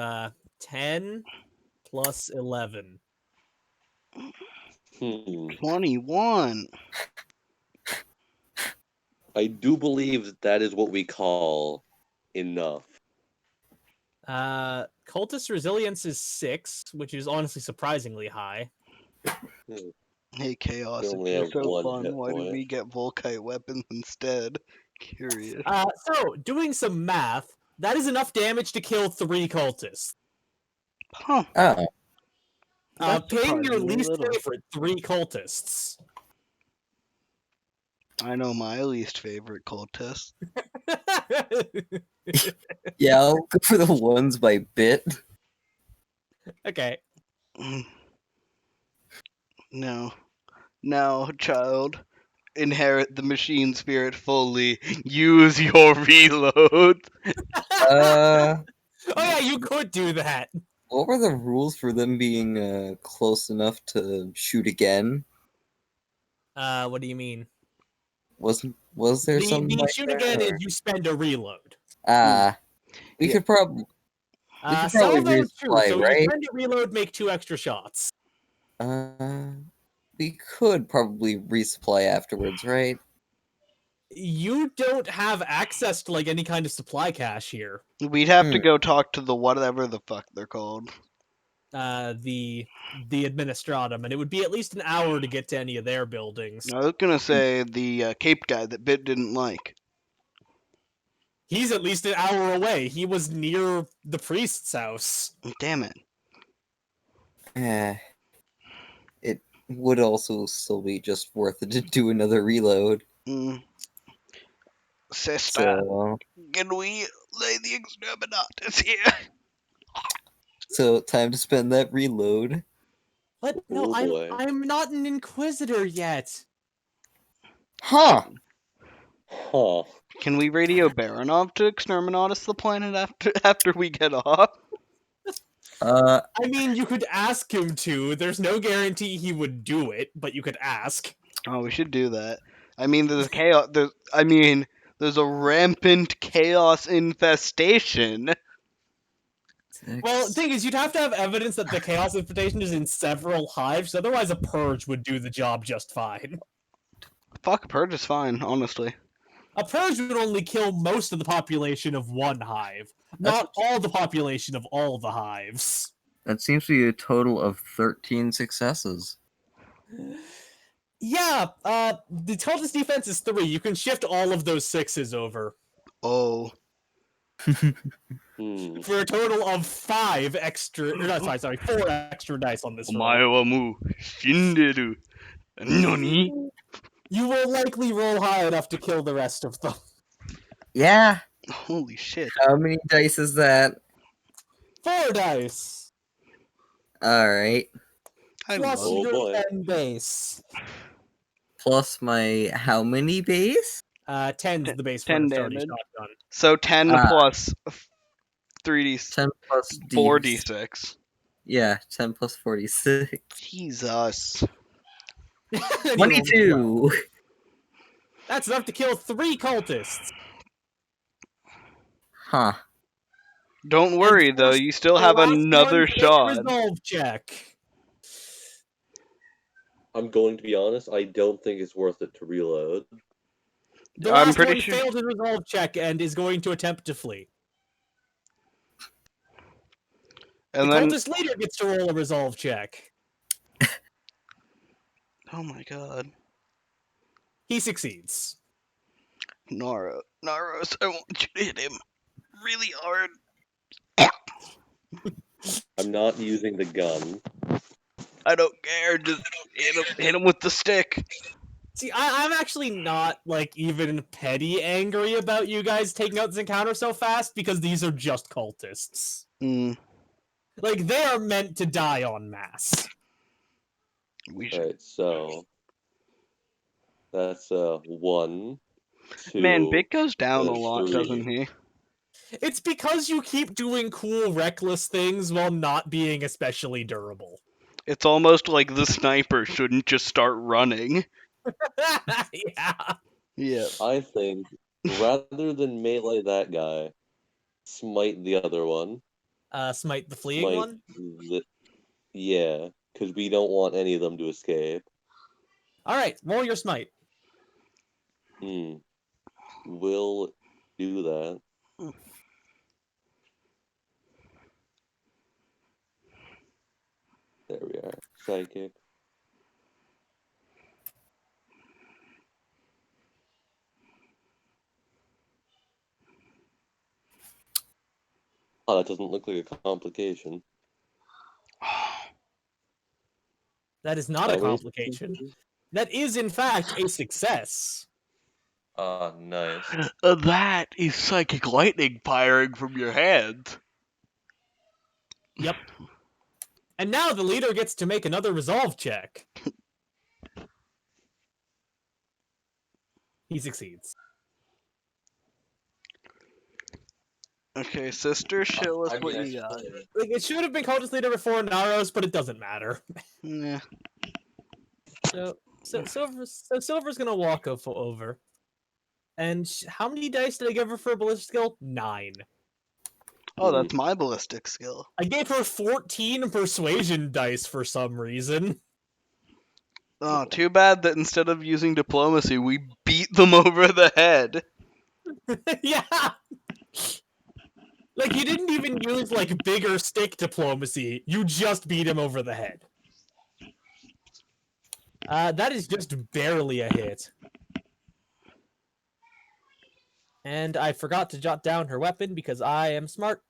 10 plus 11. 21. I do believe that is what we call enough. Cultist resilience is 6, which is honestly surprisingly high. Hey, Chaos, We if only you're have so one fun, hit why did point. we get Volkite weapons instead? Curious. So, doing some math, that is enough damage to kill 3 cultists. Huh. Oh. That's Ping your surprisingly least little. favorite 3 cultists. I know my least favorite cultist. Yeah, I'll go for the ones by bit. Okay. No. Now, child, inherit the machine spirit fully. Use your reload. Oh yeah, you could do that. What were the rules for them being close enough to shoot again? What do you mean? Was there something The like shoot that, again is or- you spend a reload. we Yeah. could probably Some of those true. resupply, So you right? spend a reload, make 2 extra shots. We could probably resupply afterwards, right? You don't have access to like any kind of supply cache here. We'd have to go talk to the whatever the fuck they're called. The Administratum, and it would be at least an hour to get to any of their buildings. I was gonna say the Cape guy that Bit didn't like. He's at least an hour away. He was near the priest's house. Damn it. It would also still be just worth it to do another reload. Sister, So, can we lay the exterminatus here? so time to spend that reload. What? No, Oh, boy. I'm not an Inquisitor yet. Huh. Huh. Can we radio Baronov to exterminatus the planet after we get off? Uh, I mean, you could ask him to. There's no guarantee he would do it, but you could ask. Oh, we should do that. I mean, there's chaos. There's a rampant chaos infestation. Well, the thing is, you'd have to have evidence that the chaos infestation is in several hives, otherwise a purge would do the job just fine. Fuck, purge is fine, honestly. A purge would only kill most of the population of one hive, not all the population of all the hives. That seems to be a total of 13 successes. Yeah, the cultist defense is 3. You can shift all of those 6s over. Oh. Hmm. for a total of 5 extra. Or no, sorry, 4 extra dice on this roll. 前はもう死んでる。何? You will likely roll high enough to kill the rest of them. Yeah. Holy shit. How many dice is that? 4 dice. Alright. I Plus love Oh, your boy. 10 base. Plus my how many base? 10's the base for 10 a starting damage. shotgun. So 10 Ah. plus 3d 10 plus D. 4d6. Yeah, 10 plus 46. Jesus. And you rolled a 12. 22! That's enough to kill 3 cultists. Huh. Don't worry though, you still The have last another one, make a shot. resolve check. I'm going to be honest, I don't think it's worth it to reload. The I'm last pretty one sure- failed his resolve check and is going to attempt to flee. And the then cultist leader gets to roll a resolve check. oh my god. He succeeds. Naros, I want you to hit him really hard. I'm not using the gun. I don't care, just hit him with the stick. See, I'm actually not, like, even petty angry about you guys taking out this encounter so fast, because these are just cultists. Hmm. Like, they are meant to die en masse. We should. Alright, so that's 1, 2. Man, Big goes down a there's lot, 3. doesn't he? It's because you keep doing cool, reckless things while not being especially durable. It's almost like the sniper shouldn't just start running. Yeah. Yeah. I think rather than melee that guy, smite the other one. Smite the fleeing Smite one? yeah, because we don't want any of them to escape. Alright, roll your smite. We'll do that. There we are. Psychic. Oh, that doesn't look like a complication. That is not a How many complication. That is, in fact, a success. Ah, nice. That is psychic lightning firing from your hands. Yep. And now the leader gets to make another resolve check. He succeeds. Okay, sister, show us what you got. Like, it should have been cultist leader before Naros, but it doesn't matter. Yeah. So Silver's gonna walk over. And how many dice did I give her for a ballistic skill? 9. Oh, that's my ballistic skill. I gave her 14 persuasion dice for some reason. Oh, too bad that instead of using diplomacy, we beat them over the head. Yeah! Like, you didn't even use, like, bigger stick diplomacy. You just beat him over the head. That is just barely a hit. And I forgot to jot down her weapon because I am smart.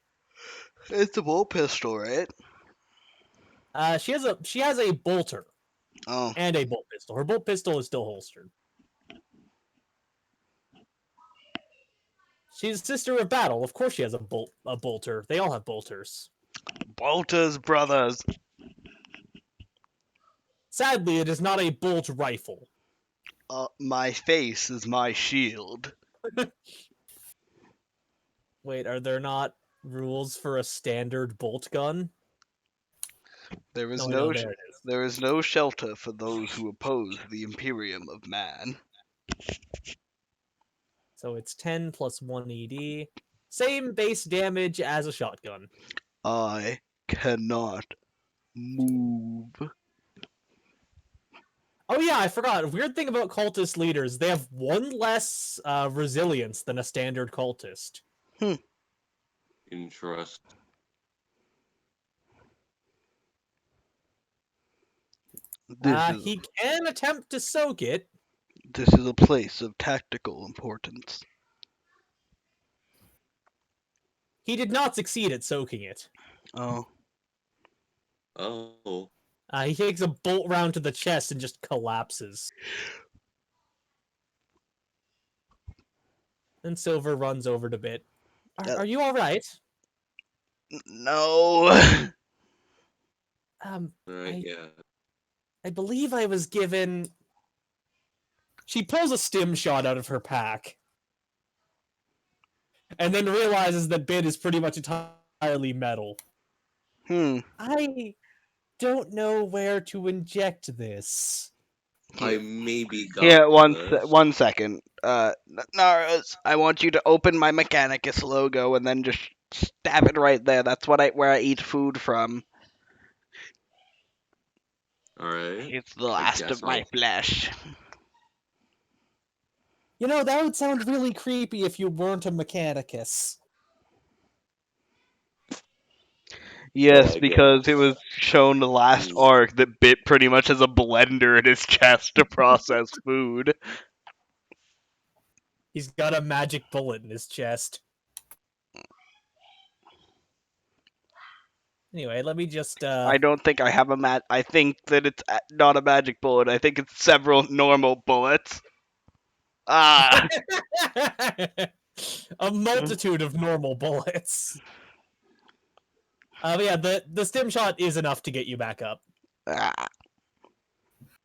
It's a bolt pistol, right? She has a bolter Oh. and a bolt pistol. Her bolt pistol is still holstered. She's a sister of battle. Of course she has a bolter. They all have bolters. Bolters, brothers. Sadly, it is not a bolt rifle. My face is my shield. Wait, are there not rules for a standard bolt gun? There is No, there it is. there is no shelter for those who oppose the Imperium of Man. So it's 10 plus 1 ED. Same base damage as a shotgun. I cannot move. Oh yeah, I forgot. A weird thing about cultist leaders, they have 1 less resilience than a standard cultist. Interest. He can attempt to soak it. This is a place of tactical importance. He did not succeed at soaking it. Oh. Oh. He takes a bolt round to the chest and just collapses. And Silver runs over to Bit. Are you all right? No. Right, yeah. I believe I was given. She pulls a stim shot out of her pack, and then realizes that Bit is pretty much entirely metal. I don't know where to inject this. I maybe got Here, this. 1 second. Naros, I want you to open my Mechanicus logo and then just stab it right there. That's where I eat food from. Alright. It's the last guess of my I'll- flesh. You know, that would sound really creepy if you weren't a Mechanicus. Yes, Well, I because it guess. was shown the last Mm. arc that Bit pretty much has a blender in his chest to process food. He's got a magic bullet in his chest. Anyway, let me just. I don't think I have I think that it's not a magic bullet. I think it's several normal bullets. Ah! A multitude of normal bullets. But yeah, the stim shot is enough to get you back up. Ah.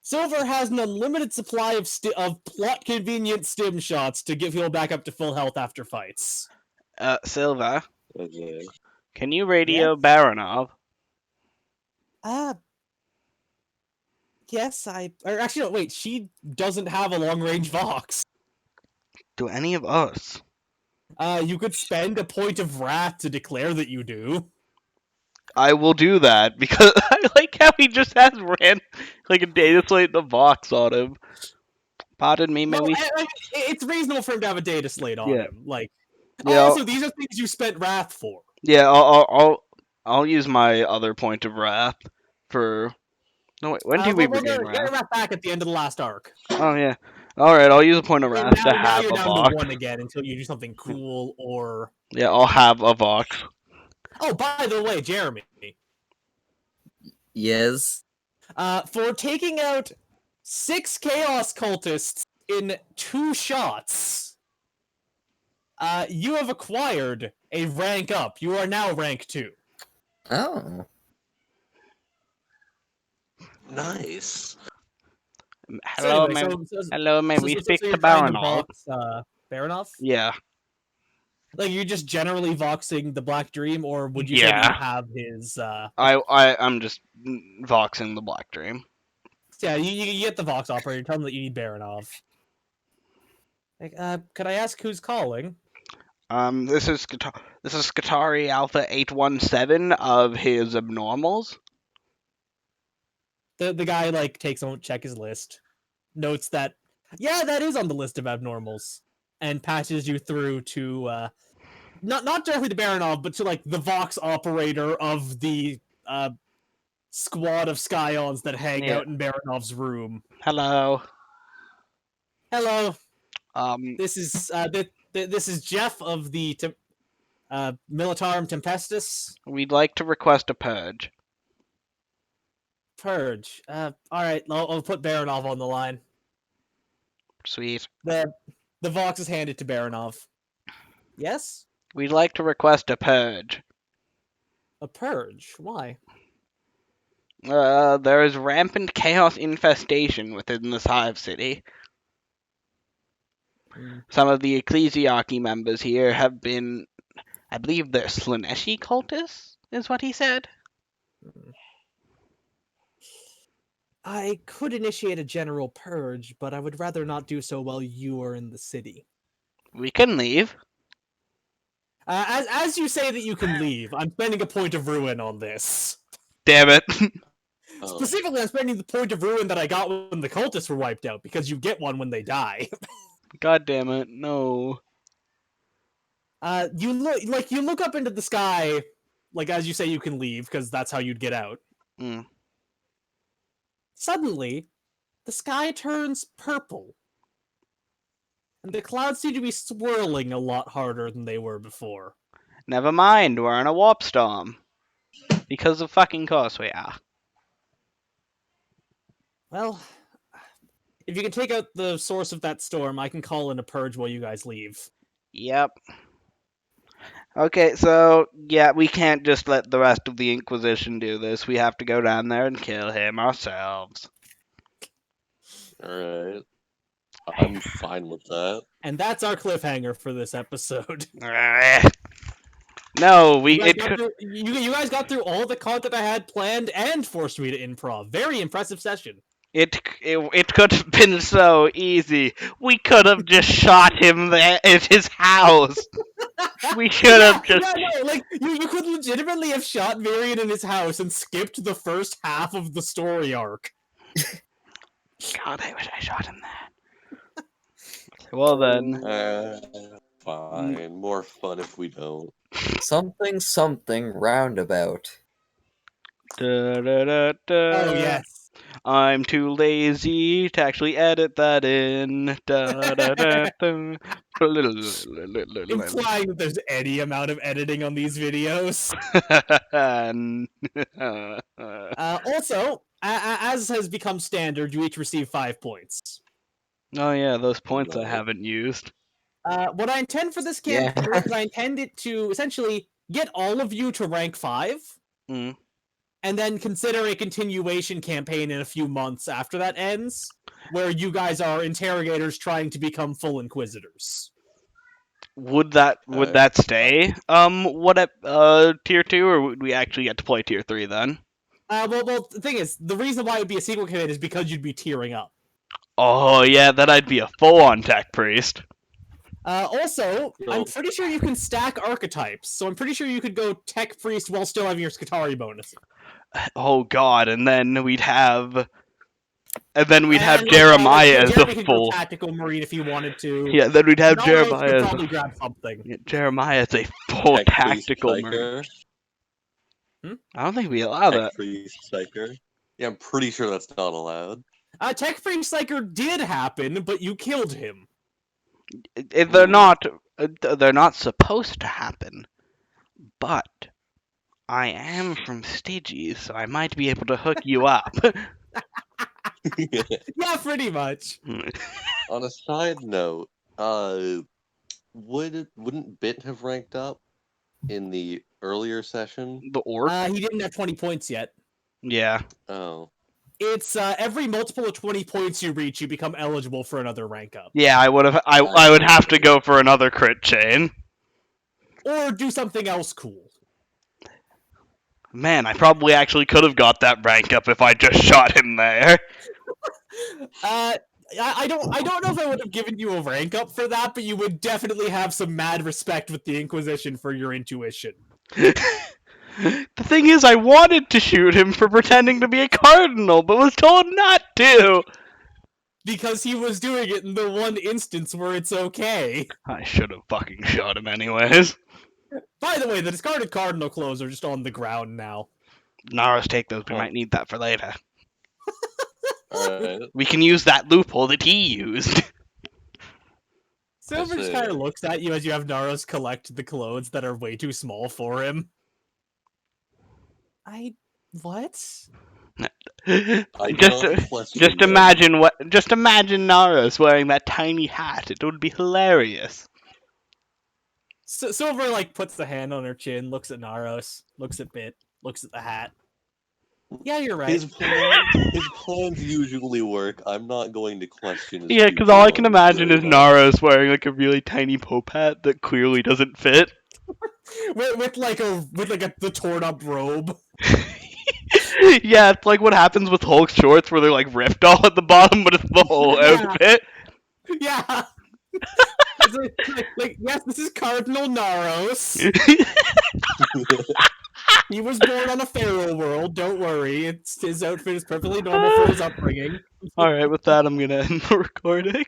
Silver has an unlimited supply of plot convenient stim shots to get people back up to full health after fights. Silva, Okay. can you radio Baronov? Yes, or actually, no, wait, she doesn't have a long-range Vox. Do any of us? You could spend a point of wrath to declare that you do. I will do that because I like how he just has like a data slate the Vox on him. Pardon me, may No, we? it's reasonable for him to have a data slate on him. Like, Yeah. also, these are things you spent wrath for. Yeah, I'll use my other point of wrath for. No wait, when did we regain Get wrath? wrath back at the end of the last arc. Oh yeah. All right, I'll use a point of And wrath to now have you're a down Vox. to 1 again until you do something cool or. Yeah, I'll have a Vox. Oh, by the way, Jeremy. Yes. For taking out 6 Chaos Cultists in 2 shots, you have acquired a rank up. You are now rank 2. Oh. Nice. Hello, hello, may we speak to Baronov? Baronov? Yeah. Like, you're just generally voxing the Black Dream, or would you say that Yeah. you have his, I'm just voxing the Black Dream. Yeah, you get the Vox operator, tell them that you need Baronov. Like, could I ask who's calling? This is Skatari Alpha 817 of his abnormals. The guy, like, takes a check his list, notes that, yeah, that is on the list of abnormals, and patches you through to, not directly to Baronov, but to, like, the Vox operator of the, squad of Scions that hang out in Baronov's room. Hello. Hello. This This is Jeff of the Militarum Tempestus. We'd like to request a purge. Purge. All right, I'll put Baronov on the line. Sweet. The Vox is handed to Baronov. Yes? We'd like to request a purge. A purge? Why? There is rampant chaos infestation within this hive city. Some of the ecclesiarchy members here have been, I believe they're Slaneshi cultists, is what he said. I could initiate a general purge, but I would rather not do so while you are in the city. We can leave. As you say that you can leave, I'm spending a point of ruin on this. Damn it. Specifically, I'm spending the point of ruin that I got when the cultists were wiped out, because you get one when they die. God damn it, no. You look up into the sky, like as you say you can leave, because that's how you'd get out. Suddenly, the sky turns purple. And the clouds seem to be swirling a lot harder than they were before. Never mind, we're in a warp storm. Because of fucking course we are. Well, if you can take out the source of that storm, I can call in a purge while you guys leave. Yep. Okay, so, yeah, we can't just let the rest of the Inquisition do this. We have to go down there and kill him ourselves. Alright. I'm fine with that. And that's our cliffhanger for this episode. No, You guys got through all the content I had planned and forced me to improv. Very impressive session. It could have been so easy. We could have just shot him there at his house. We should have just. No, like you could legitimately have shot Varian in his house and skipped the first half of the story arc. God, I wish I shot him there. Well then. Fine. More fun if we don't. Something roundabout. Da, da, da, da. Oh yes. I'm too lazy to actually edit that in. Da, da, da, da. Implying that there's any amount of editing on these videos. Also, as has become standard, you each receive 5 points. Oh yeah, those points I haven't used. What I intend for this campaign is I intend it to essentially get all of you to rank 5, Mm. and then consider a continuation campaign in a few months after that ends, where you guys are interrogators trying to become full inquisitors. Would that stay? Tier 2, or would we actually get to play Tier 3 then? Well, the thing is, the reason why it would be a sequel campaign is because you'd be tiering up. Oh yeah, then I'd be a full-on tech priest. Also, I'm pretty sure you can stack archetypes, so I'm pretty sure you could go tech priest while still having your Scutari bonus. Oh god, and then we'd have Jeremiah as the full tactical marine if you wanted to. Yeah, then we'd have Jeremiah. Probably grab something. Yeah, Jeremiah is a full tactical marine. I don't think we allow that. Tech priest psyker. Yeah, I'm pretty sure that's not allowed. Tech priest psyker did happen, but you killed him. They're not supposed to happen, but I am from Styges, so I might be able to hook you up. Yeah, pretty much. On a side note, wouldn't Bit have ranked up in the earlier session? The orc? He didn't have 20 points yet. Yeah. Oh. It's every multiple of 20 points you reach, you become eligible for another rank up. Yeah, I would have to go for another crit chain. Or do something else cool. Man, I probably actually could have got that rank up if I just shot him there. I don't know if I would have given you a rank up for that, but you would definitely have some mad respect with the Inquisition for your intuition. The thing is, I wanted to shoot him for pretending to be a cardinal, but was told not to. Because he was doing it in the one instance where it's okay. I should have fucking shot him anyways. By the way, the discarded cardinal clothes are just on the ground now. Naros, take those. We might need that for later. Alright. We can use that loophole that he used. Silver just kind of looks at you as you have Naros collect the clothes that are way too small for him. What? Just imagine Naros wearing that tiny hat. It would be hilarious. So Silver puts the hand on her chin, looks at Naros, looks at Bit, looks at the hat. Yeah, you're right. His plans usually work. I'm not going to question his Yeah, because all I can imagine is Naros wearing a really tiny Pope hat that clearly doesn't fit. with the torn up robe. Yeah, it's like what happens with Hulk's shorts where they're ripped all at the bottom, but it's the whole outfit. Yeah. Yes, this is Cardinal Naros. He was born on a feral world, don't worry. His outfit is perfectly normal for his upbringing. Alright, with that, I'm gonna end the recording.